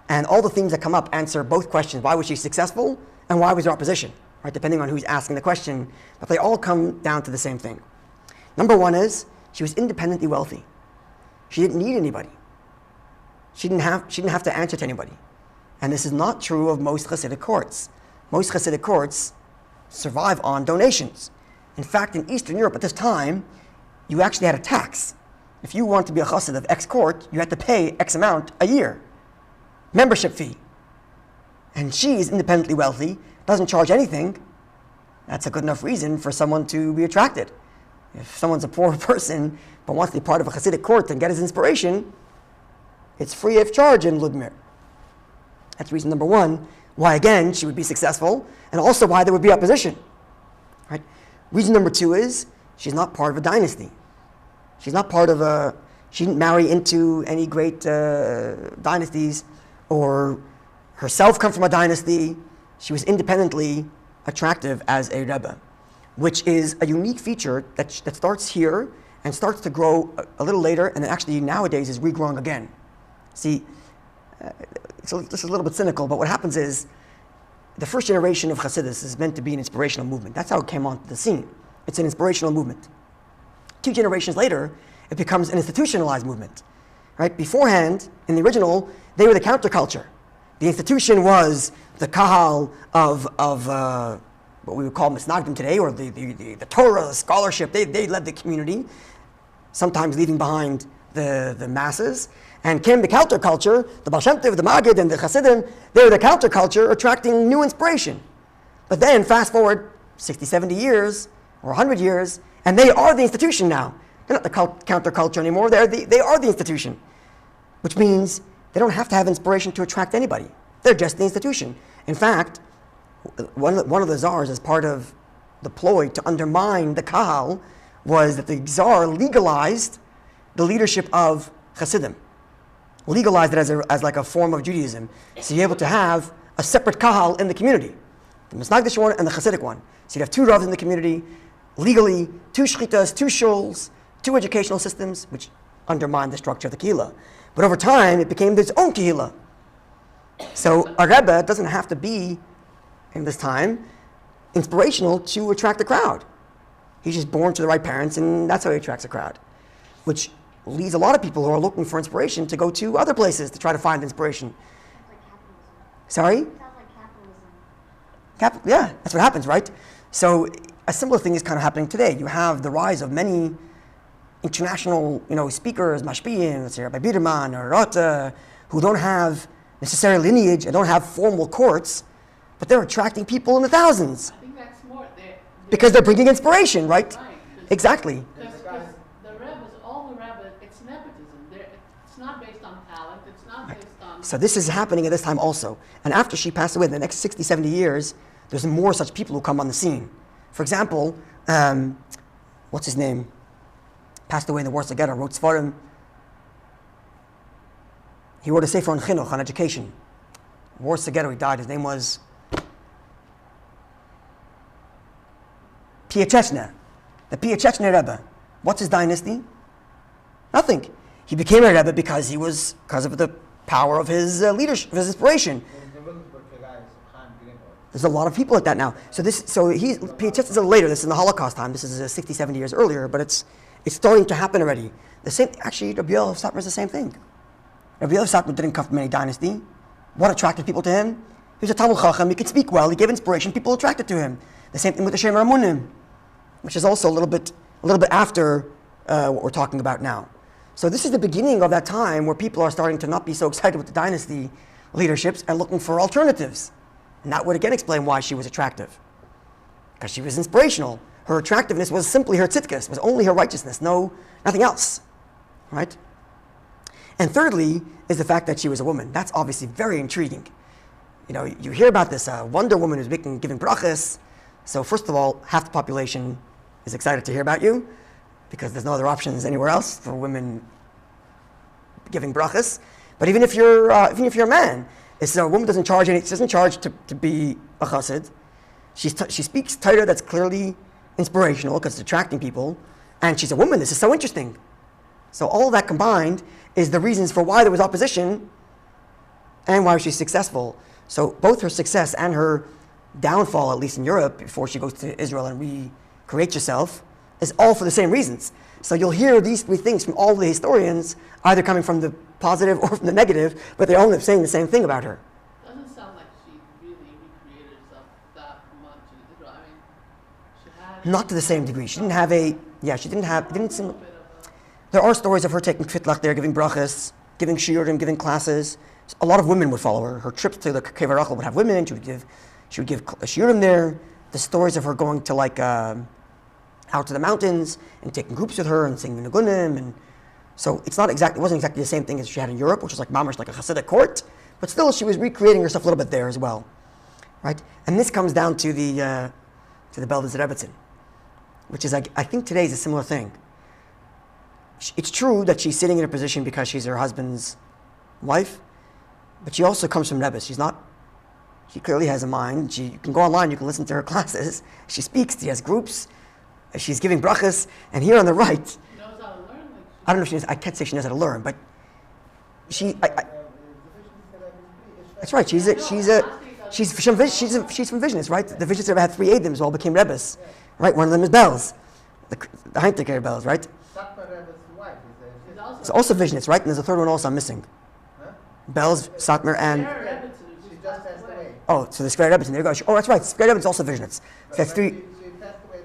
[SPEAKER 1] And all the themes that come up answer both questions. Why was she successful and why was there opposition? Right, depending on who's asking the question. But they all come down to the same thing. Number 1 is, she was independently wealthy. She didn't need anybody. She didn't have to answer to anybody. And this is not true of most Hasidic courts. Most Hasidic courts survive on donations. In fact, in Eastern Europe at this time, you actually had a tax. If you want to be a Chassid of X court, you had to pay X amount a year. Membership fee. And she is independently wealthy, doesn't charge anything. That's a good enough reason for someone to be attracted. If someone's a poor person but wants to be part of a Hasidic court and get his inspiration, it's free of charge in Ludmir. That's reason number 1, why again she would be successful, and also why there would be opposition. Right? Reason number 2 is, she's not part of a dynasty. She's not part of she didn't marry into any great dynasties, or herself come from a dynasty. She was independently attractive as a Rebbe, which is a unique feature that starts here and starts to grow a little later, and then actually nowadays is regrowing again. See, so this is a little bit cynical, but what happens is the first generation of Hasidus is meant to be an inspirational movement. That's how it came onto the scene. It's an inspirational movement. 2 generations later, it becomes an institutionalized movement. Right? Beforehand, in the original, they were the counterculture. The institution was the kahal of what we would call misnagdim today, or the Torah, scholarship. They led the community, sometimes leaving behind the masses. And came the counterculture, the Baal Shem Tov, the Maggid, and the Hasidim. They were the counterculture, attracting new inspiration. But then, fast forward 60, 70 years, or 100 years, and they are the institution now. They're not the counterculture anymore, they are the institution. Which means they don't have to have inspiration to attract anybody. They're just the institution. In fact, one of the czars, as part of the ploy to undermine the kahal, was that the czar legalized the leadership of Hasidim. Legalized it as like a form of Judaism. So you're able to have a separate kahal in the community. The Misnagdish one and the Hasidic one. So you'd have two ravs in the community, legally, two shchitas, two shuls, two educational systems, which undermined the structure of the kehillah. But over time, it became its own kehillah. So a Rebbe doesn't have to be, in this time, inspirational to attract a crowd. He's just born to the right parents, and that's how he attracts a crowd. Which leads a lot of people who are looking for inspiration to go to other places to try to find inspiration.
[SPEAKER 4] Sounds like capitalism.
[SPEAKER 1] Sorry?
[SPEAKER 4] Sounds like capitalism.
[SPEAKER 1] Yeah, that's what happens, right? So a similar thing is kind of happening today. You have the rise of many international, speakers, mashpiyim, let's say Rabbi Biderman or Rata, who don't have necessarily lineage and don't have formal courts, but they're attracting people in the thousands.
[SPEAKER 2] I think that's more,
[SPEAKER 1] Because they're bringing inspiration, right?
[SPEAKER 2] Right.
[SPEAKER 1] Exactly.
[SPEAKER 2] Because the Rebbe's, all the Rebbe, it's nepotism. It's not based on talent, it's not based on...
[SPEAKER 1] So this is happening at this time also. And after she passed away, in the next 60, 70 years, there's more such people who come on the scene. For example, what's his name? Passed away in the Warsaw Ghetto, wrote Svarim. He wrote a sefer on chinuch, on education. Warsaw Ghetto, he died. His name was Piachechna, the Piachechna Rebbe. What's his dynasty? Nothing. He became a Rebbe because of the power of his leadership, of his inspiration. There's a lot of people like that now. Piachechna is a little later. This is in the Holocaust time. This is 60, 70 years earlier, but it's starting to happen already. Actually, Rabbi Yoel Satmar is the same thing. Rabbi Yoel Satmar didn't come from any dynasty. What attracted people to him? He was a Talmud Chacham. He could speak well. He gave inspiration. People attracted to him. The same thing with the Shem Ramunim, which is also a little bit after what we're talking about now. So this is the beginning of that time where people are starting to not be so excited with the dynasty leaderships and looking for alternatives. And that would again explain why she was attractive. Because she was inspirational. Her attractiveness was simply her tzidkas, was only her righteousness, nothing else. Right? And thirdly is the fact that she was a woman. That's obviously very intriguing. You hear about this Wonder Woman who's giving brachas. So first of all, half the population is excited to hear about you because there's no other options anywhere else for women giving brachas. But even if you're a man, a woman doesn't charge to be a chassid. She speaks Torah that's clearly inspirational because it's attracting people, and she's a woman. This is so interesting. So all that combined is the reasons for why there was opposition and why she's successful. So both her success and her downfall, at least in Europe, before she goes to Israel and recreates herself, is all for the same reasons. So you'll hear these three things from all the historians, either coming from the positive or from the negative, but they all end up saying the same thing about her.
[SPEAKER 2] Doesn't sound like she really recreated herself that much in Israel. I mean, she had...
[SPEAKER 1] Not to the same degree. She didn't have there are stories of her taking tfitlach there, giving brachas, giving shiurim, giving classes. A lot of women would follow her. Her trips to the Kever Rochel would have women. She would give a shiurim there. The stories of her going to out to the mountains and taking groups with her and singing nigunim, and so it wasn't exactly the same thing as she had in Europe, which was like mamash, like a Hasidic court, but still she was recreating herself a little bit there as well, right? And this comes down to the Beldes Rebbetzin, which is I think today is a similar thing. It's true that she's sitting in a position because she's her husband's wife, but she also comes from Rebbe. She clearly has a mind. You can go online, you can listen to her classes. She speaks, she has groups, she's giving brachas, and here on the right,
[SPEAKER 2] She knows how to learn.
[SPEAKER 1] I don't know if she knows, I can't say she knows how to learn, but that's right, she's from Visionist, right? The Visionist Rebbe had 3 Aedims, all became Rebbes, right? One of them is Bells, the Heintiker Bells, right?
[SPEAKER 3] Satmar Rebbe's wife.
[SPEAKER 1] It's also Vishnitz, right? And there's a third one also I'm missing.
[SPEAKER 3] Huh?
[SPEAKER 1] Belz, Satmar, and...
[SPEAKER 2] Sarah Rebbetzin, who
[SPEAKER 3] She
[SPEAKER 2] just
[SPEAKER 3] just
[SPEAKER 2] passed
[SPEAKER 3] passed
[SPEAKER 2] away.
[SPEAKER 3] away.
[SPEAKER 1] Oh, so the Square Rebbetzin, there you go. Oh, that's right. Square Rebbetzin is also Vishnitz. So that's three...
[SPEAKER 3] She passed away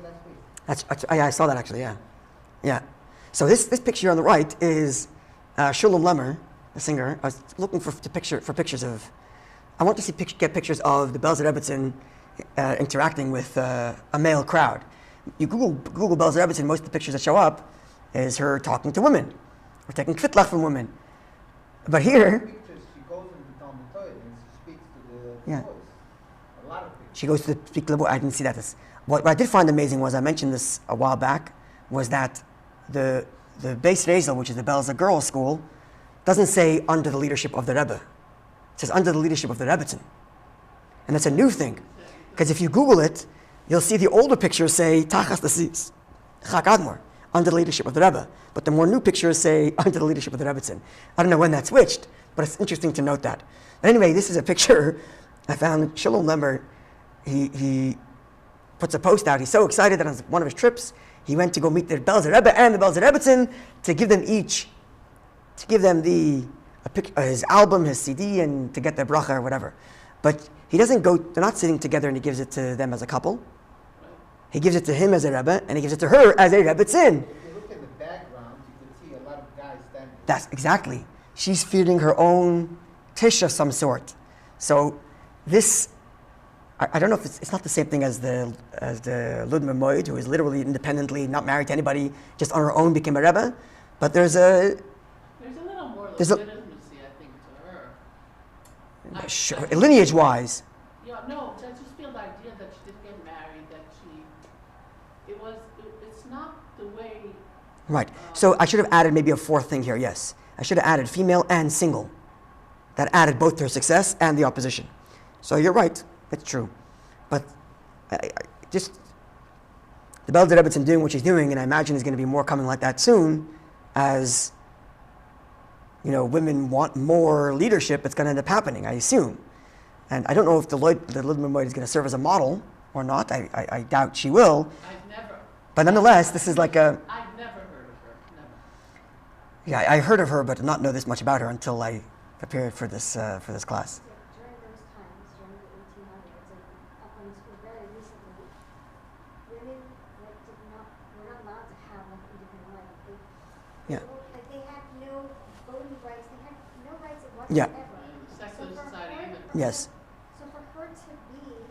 [SPEAKER 3] last week.
[SPEAKER 1] Yeah, I saw that actually, yeah. Yeah. So this picture on the right is Shulam Lemmer, the singer. I was looking for pictures of... I want to see get pictures of the Belz Rebbetzin interacting with a male crowd. You Google Belz Rebbetzin, most of the pictures that show up is her talking to women, or taking kvitlach from women. But here,
[SPEAKER 3] Pictures, she goes into the Talmud Torah and she speaks to the
[SPEAKER 1] Yeah.
[SPEAKER 3] boys. A lot of pictures.
[SPEAKER 1] she goes to speak to the boy. I didn't see that. What I did find amazing was, I mentioned this a while back, was that the Beis Rezel, which is the Belz girls' school, doesn't say under the leadership of the Rebbe. It says under the leadership of the Rebbetzin. And that's a new thing. Because if you Google it, you'll see the older pictures say Tachas Lasis, Chak Admor, under the leadership of the Rebbe. But the more new pictures say under the leadership of the Rebbetzin. I don't know when that switched, but it's interesting to note that. But anyway, this is a picture I found. Shalom Lemmer, he puts a post out. He's so excited that on one of his trips, he went to go meet the Belz Rebbe and the Belz Rebbetzin to give them each, to give them his album, his CD, and to get their bracha or whatever. But he doesn't go, they're not sitting together and he gives it to them as a couple. He gives it to him as a Rebbe, and he gives it to her as a Rebbetzin.
[SPEAKER 3] If you look at the background, you can see a lot of guys standing.
[SPEAKER 1] That's exactly. She's feeding her own tish of some sort. So this, I don't know if it's not the same thing as the Ludmir Moed, who is literally independently not married to anybody, just on her own became a Rebbe. But there's
[SPEAKER 2] There's a little more
[SPEAKER 1] There's a-
[SPEAKER 2] legitimacy, I think, to her.
[SPEAKER 1] sure, lineage-wise.
[SPEAKER 2] Yeah, no, I just feel the idea that she didn't get married, that it's not the way.
[SPEAKER 1] Right. So I should have added maybe a fourth thing here, yes. I should have added female and single. That added both to her success and the opposition. So you're right, it's true. But just the Belz Rebbetzin doing what she's doing, and I imagine there's going to be more coming like that soon, as women want more leadership, it's going to end up happening, I assume. And I don't know if the Ludmir Moed is going to serve as a model or not. I doubt she will.
[SPEAKER 2] I've never.
[SPEAKER 1] But nonetheless, this is like a...
[SPEAKER 2] I've never heard of her, never.
[SPEAKER 1] Yeah, I heard of her, but not know this much about her until I prepared for this class.
[SPEAKER 4] During those times, during the 1800s and up until very recently, women were not allowed to have an independent life.
[SPEAKER 1] Yeah.
[SPEAKER 4] They had no voting rights. They had no rights
[SPEAKER 1] Yeah.
[SPEAKER 4] whatsoever.
[SPEAKER 2] Secular
[SPEAKER 4] for
[SPEAKER 2] society
[SPEAKER 4] her-
[SPEAKER 2] either.
[SPEAKER 1] Yes.
[SPEAKER 4] So for her to be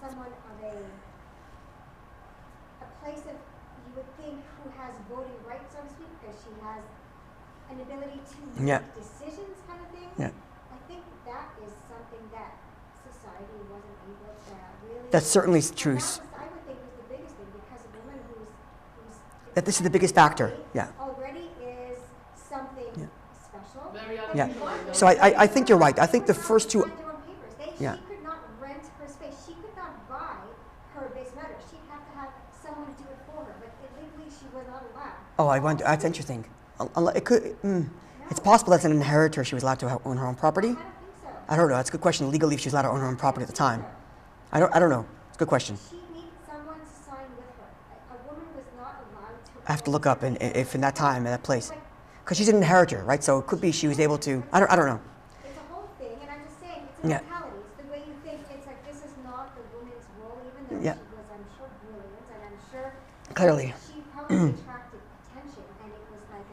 [SPEAKER 4] someone of a place of, you would think, who has voting rights, so to speak, because she has an ability to
[SPEAKER 1] Yeah.
[SPEAKER 4] make decisions, kind of thing.
[SPEAKER 1] Yeah.
[SPEAKER 4] I think that is something that society wasn't able to really.
[SPEAKER 1] That's certainly true.
[SPEAKER 4] And that was, I would think, was the biggest thing, because a woman who's
[SPEAKER 1] That this is the biggest factor. Yeah.
[SPEAKER 4] already is something
[SPEAKER 1] Yeah.
[SPEAKER 4] special.
[SPEAKER 2] Very
[SPEAKER 4] But
[SPEAKER 1] Yeah.
[SPEAKER 2] unusual. I know.
[SPEAKER 1] So I think you're right. I think the
[SPEAKER 4] Women
[SPEAKER 1] first two...
[SPEAKER 4] sign their own papers.
[SPEAKER 1] Yeah.
[SPEAKER 4] She could not rent her space. She could not buy her base matter. She'd have to have someone do it for her. But legally, she was not allowed.
[SPEAKER 1] Oh, I wonder. That's interesting. It could... It's possible that's an inheritor. She was allowed to own her own property.
[SPEAKER 4] I don't think so.
[SPEAKER 1] I don't know. That's a good question. Legally, if she was allowed to own her own property at the time. I don't know. It's a good question.
[SPEAKER 4] She needed someone to sign with her. A woman was not allowed to.
[SPEAKER 1] I have to look up if in that time, in that place. Because she's an inheritor, right? So it could be she was able to... I don't know.
[SPEAKER 4] It's a whole thing, and I'm just saying, it's a
[SPEAKER 1] Yeah.
[SPEAKER 4] mentality. It's the way you think. It's like, this is not the woman's role, even though
[SPEAKER 1] Yeah.
[SPEAKER 4] she was, I'm sure, brilliant, and I'm sure
[SPEAKER 1] Clearly.
[SPEAKER 4] she probably attracted attention, and it was like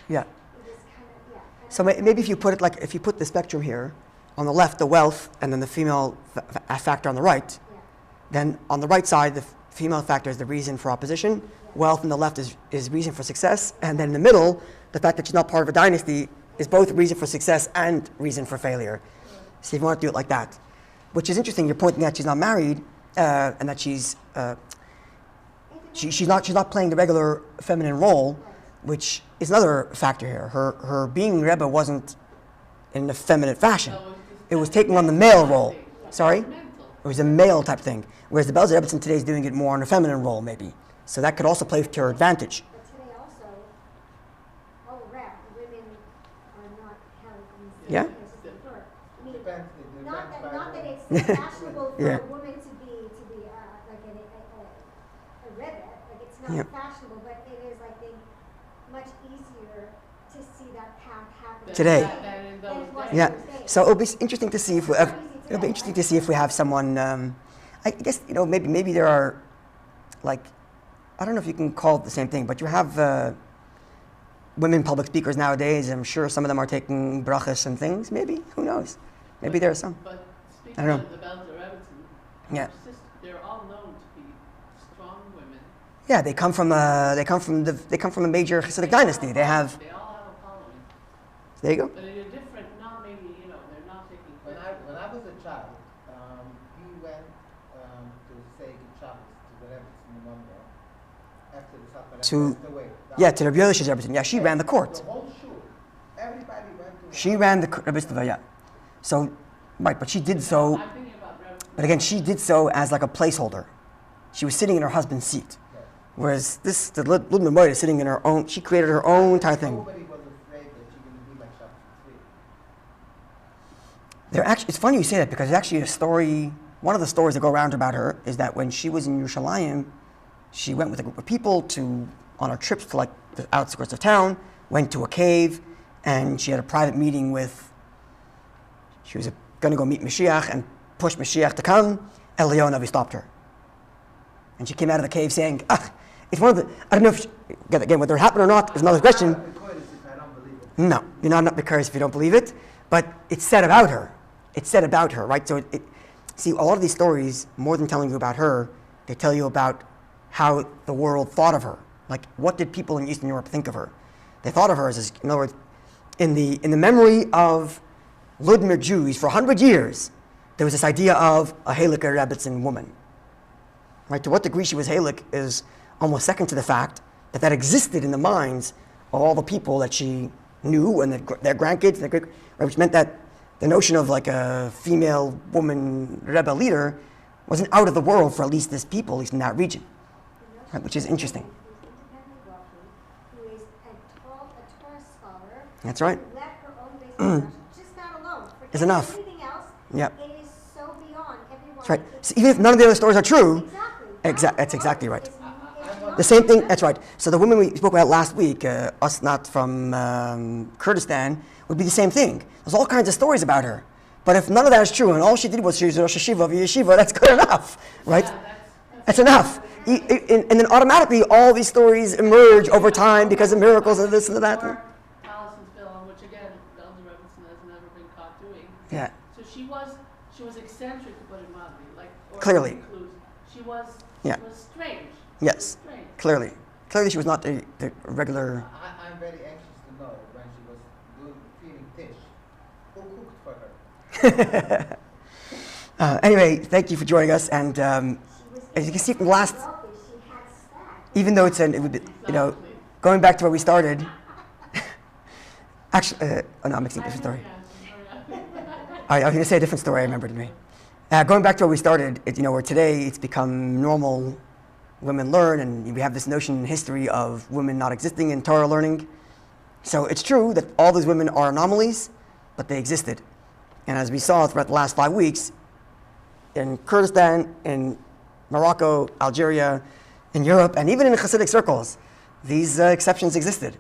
[SPEAKER 1] Yeah.
[SPEAKER 4] it was kind of, yeah. kind
[SPEAKER 1] So
[SPEAKER 4] of-
[SPEAKER 1] maybe if you put it like... If you put the spectrum here, on the left, the wealth, and then the female factor on the right,
[SPEAKER 4] Yeah.
[SPEAKER 1] then on the right side, the female factor is the reason for opposition. Wealth on the left is reason for success. And then in the middle, the fact that she's not part of a dynasty is both reason for success and reason for failure. So if you want to do it like that. Which is interesting, you're pointing out she's not married, and that she's not playing the regular feminine role, which is another factor here. Her being Rebbe wasn't in a feminine fashion. It was taking on the male role. Sorry? It was a male type thing. Whereas the Belz Rebbetzin today is doing it more on a feminine role, maybe. So that could also play to her advantage.
[SPEAKER 4] But today also, all around, women are not held in
[SPEAKER 1] Yeah.
[SPEAKER 4] the same places they were. I mean,
[SPEAKER 3] Depends.
[SPEAKER 4] not that it's fashionable for
[SPEAKER 1] Yeah.
[SPEAKER 4] a woman to be like a rebbe. Like it's not
[SPEAKER 1] Yeah.
[SPEAKER 4] fashionable, but it is, I think, much easier to
[SPEAKER 1] today.
[SPEAKER 2] than in those
[SPEAKER 4] Than what
[SPEAKER 2] days.
[SPEAKER 1] Yeah.
[SPEAKER 4] those days.
[SPEAKER 1] So it'll be interesting to see if we have, it'll be interesting to see if we have someone. I guess maybe there are, like, I don't know if you can call it the same thing, but you have women public speakers nowadays. I'm sure some of them are taking brachas and things. Maybe, who knows? Maybe there are some.
[SPEAKER 2] But speaking
[SPEAKER 1] I don't know.
[SPEAKER 2] of the Verbermacher,
[SPEAKER 1] Yeah.
[SPEAKER 2] they're all known to be strong women.
[SPEAKER 1] Yeah, they come from a major Hasidic dynasty. They have.
[SPEAKER 2] They all have a following.
[SPEAKER 1] There you go.
[SPEAKER 2] But in a different, not maybe, they're not taking
[SPEAKER 3] When
[SPEAKER 2] pictures.
[SPEAKER 3] I was a child, he went to say good Shabbos to the Rebbe in November after the Satan
[SPEAKER 1] To-
[SPEAKER 3] passed away.
[SPEAKER 1] Yeah, to Rabbi Yoshi's Rebbe. Yeah, she ran the court.
[SPEAKER 3] The whole shul, everybody went to.
[SPEAKER 1] She ran the Rebbe. Yeah. So, right, but she did so.
[SPEAKER 2] I'm thinking about Rebbe.
[SPEAKER 1] But again, she did so as like a placeholder. She was sitting in her husband's seat. Whereas the Ludmir Moed is sitting in her own, she created her own entire thing.
[SPEAKER 3] Nobody was afraid that she going to be like Shabbos 3.
[SPEAKER 1] It's funny you say that because there's actually a story, one of the stories that go around about her is that when she was in Yerushalayim, she went with a group of people on her trips to like the outskirts of town, went to a cave, and she had a private meeting she was going to go meet Mashiach and push Mashiach to come. Eliyahu Navi stopped her. And she came out of the cave saying, it's one of the, I don't know if, again, whether it happened or not is another question.
[SPEAKER 3] I'm recording this if I don't believe it.
[SPEAKER 1] No, you're not because if you don't believe it, but it's said about her. It's said about her, right? So see, a lot of these stories, more than telling you about her, they tell you about how the world thought of her. Like, what did people in Eastern Europe think of her? They thought of her as, in other words, in the memory of Ludmir Jews for 100 years, there was this idea of a Halik Rebbetzin woman. Right? To what degree she was Halik is almost second to the fact that existed in the minds of all the people that she knew and their grandkids, which meant that the notion of like a female woman Rebbe leader wasn't out of the world for at least this people, at least in that region, right? Which is interesting.
[SPEAKER 4] Who is a Torah scholar.
[SPEAKER 1] That's right.
[SPEAKER 4] Who let her own basic instruction, just that alone. Forget
[SPEAKER 1] Is enough.
[SPEAKER 4] Anything else,
[SPEAKER 1] Yep.
[SPEAKER 4] it is so beyond everyone.
[SPEAKER 1] That's right. So even if none of the other stories are true,
[SPEAKER 4] Exactly.
[SPEAKER 1] that's exactly right.
[SPEAKER 4] It's
[SPEAKER 1] the same thing, that's right. So the women we spoke about last week, us not from Kurdistan, would be the same thing. There's all kinds of stories about her. But if none of that is true and all she did was she was a Rosh Hashiva of Yeshiva, that's good enough, right? That's enough. And then automatically all these stories emerge over time because of miracles and this and that.
[SPEAKER 2] Or Allison's film, which again, Verbermacher has never been caught doing.
[SPEAKER 1] Yeah.
[SPEAKER 2] So she was eccentric, to put it mildly. Or
[SPEAKER 1] Clearly.
[SPEAKER 2] She was
[SPEAKER 1] Yeah.
[SPEAKER 2] strange.
[SPEAKER 1] Yes,
[SPEAKER 2] Strange.
[SPEAKER 1] clearly. Clearly she was not the regular...
[SPEAKER 3] I'm very anxious to know when she was feeding Tish. Who cooked for her?
[SPEAKER 1] Anyway, thank you for joining us. And as you can see from the last... Even though it would be, going back to where we started... Actually, no, I'm mixing a different story. I was going to say a different story I remembered to me. Going back to where we started, where today it's become normal, women learn, and we have this notion in history of women not existing in Torah learning. So it's true that all these women are anomalies, but they existed. And as we saw throughout the last 5 weeks, in Kurdistan, in Morocco, Algeria, in Europe, and even in Hasidic circles, these exceptions existed.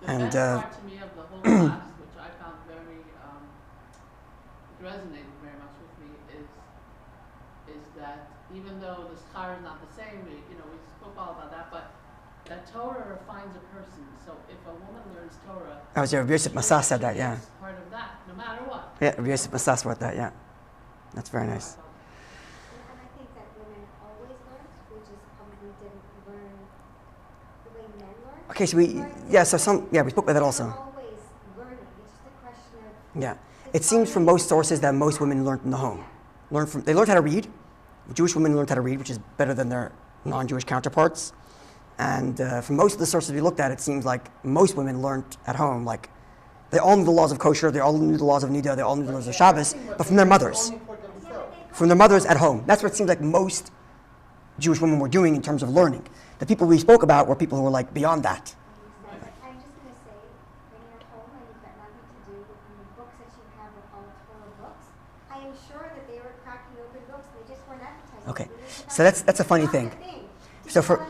[SPEAKER 2] The
[SPEAKER 1] And
[SPEAKER 2] best part to me of the whole class, which I found very, it resonated very much with me, is that even though the schar is not the same, we spoke all about that, but that Torah refines a person. So if a woman learns Torah,
[SPEAKER 1] Rabbi Yosef Massas said that, yeah.
[SPEAKER 2] it's part of that, no matter what.
[SPEAKER 1] Yeah, Rabbi Yosef Massas wrote that, yeah. That's very nice.
[SPEAKER 4] And I think that women always learned, we just probably didn't learn the way men learn.
[SPEAKER 1] Okay, so we spoke about that also.
[SPEAKER 4] They're always learning. It's just a question of
[SPEAKER 1] Yeah. It seems from most sources that most women learned in the home. They learned how to read. Jewish women learned how to read, which is better than their non-Jewish counterparts. And from most of the sources we looked at, it seems like most women learned at home. Like, they all knew the laws of kosher, they all knew the laws of nida, they all knew the laws of Shabbos, but from their mothers.
[SPEAKER 3] Only for themselves.
[SPEAKER 1] From their mothers at home. That's what it seems like most Jewish women were doing in terms of learning. The people we spoke about were people who were like beyond that.
[SPEAKER 4] I'm just going to say, when you're home and you've got nothing to do with the books that you have with all Torah books, I am sure that they were cracking open books, they just weren't advertising.
[SPEAKER 1] Okay,
[SPEAKER 4] They
[SPEAKER 1] so that's a funny thing. So
[SPEAKER 4] So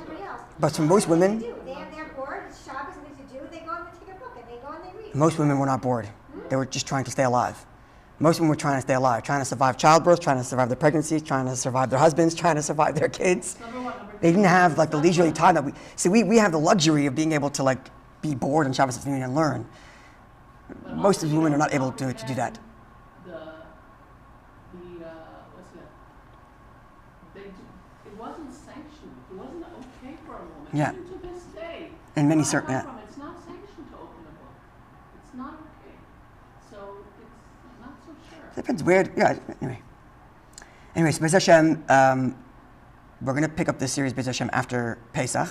[SPEAKER 1] but for most women,
[SPEAKER 4] they have their board, it's Shabbos, and they do, they go and they take a book and they go and they read.
[SPEAKER 1] Most women were not bored. They were just trying to stay alive. Most women were trying to stay alive, trying to survive childbirth, trying to survive their pregnancies, trying to survive their husbands, trying to survive their kids.
[SPEAKER 2] Number one. Number
[SPEAKER 1] They
[SPEAKER 2] two,
[SPEAKER 1] didn't have like the
[SPEAKER 2] it's not
[SPEAKER 1] leisurely
[SPEAKER 2] like
[SPEAKER 1] time that we have the luxury of being able to like be bored on Shabbos afternoon and learn.
[SPEAKER 2] But
[SPEAKER 1] Most
[SPEAKER 2] also,
[SPEAKER 1] of the
[SPEAKER 2] you
[SPEAKER 1] women
[SPEAKER 2] know,
[SPEAKER 1] are not able
[SPEAKER 2] don't
[SPEAKER 1] to do that.
[SPEAKER 2] forget what's that? It wasn't sanctioned. It wasn't okay for a woman.
[SPEAKER 1] Yeah.
[SPEAKER 2] Even to this day.
[SPEAKER 1] In many
[SPEAKER 2] where I
[SPEAKER 1] certain,
[SPEAKER 2] come
[SPEAKER 1] yeah.
[SPEAKER 2] from, it's not sanctioned to open a book. It's not okay. So it's not so sure.
[SPEAKER 1] Depends weird. Yeah. Anyway, so B'ez Hashem, we're going to pick up this series B'ez Hashem after Pesach.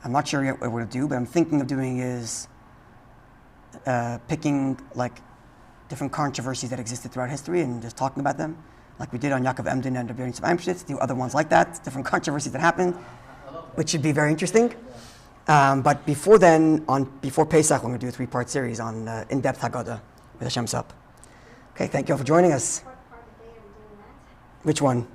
[SPEAKER 1] I'm not sure yet what we're going to do, but I'm thinking of doing is picking like different controversies that existed throughout history and just talking about them, like we did on Yaakov Emden and Rabbi Yosef Eimshitz, do other ones like that, different controversies that happened, which should be very interesting. But before then, before Pesach, we're going to do a 3-part series on in-depth Haggadah with Hashem's help. Okay, thank you all for joining us.
[SPEAKER 4] What part of the day are we doing that?
[SPEAKER 1] Which one?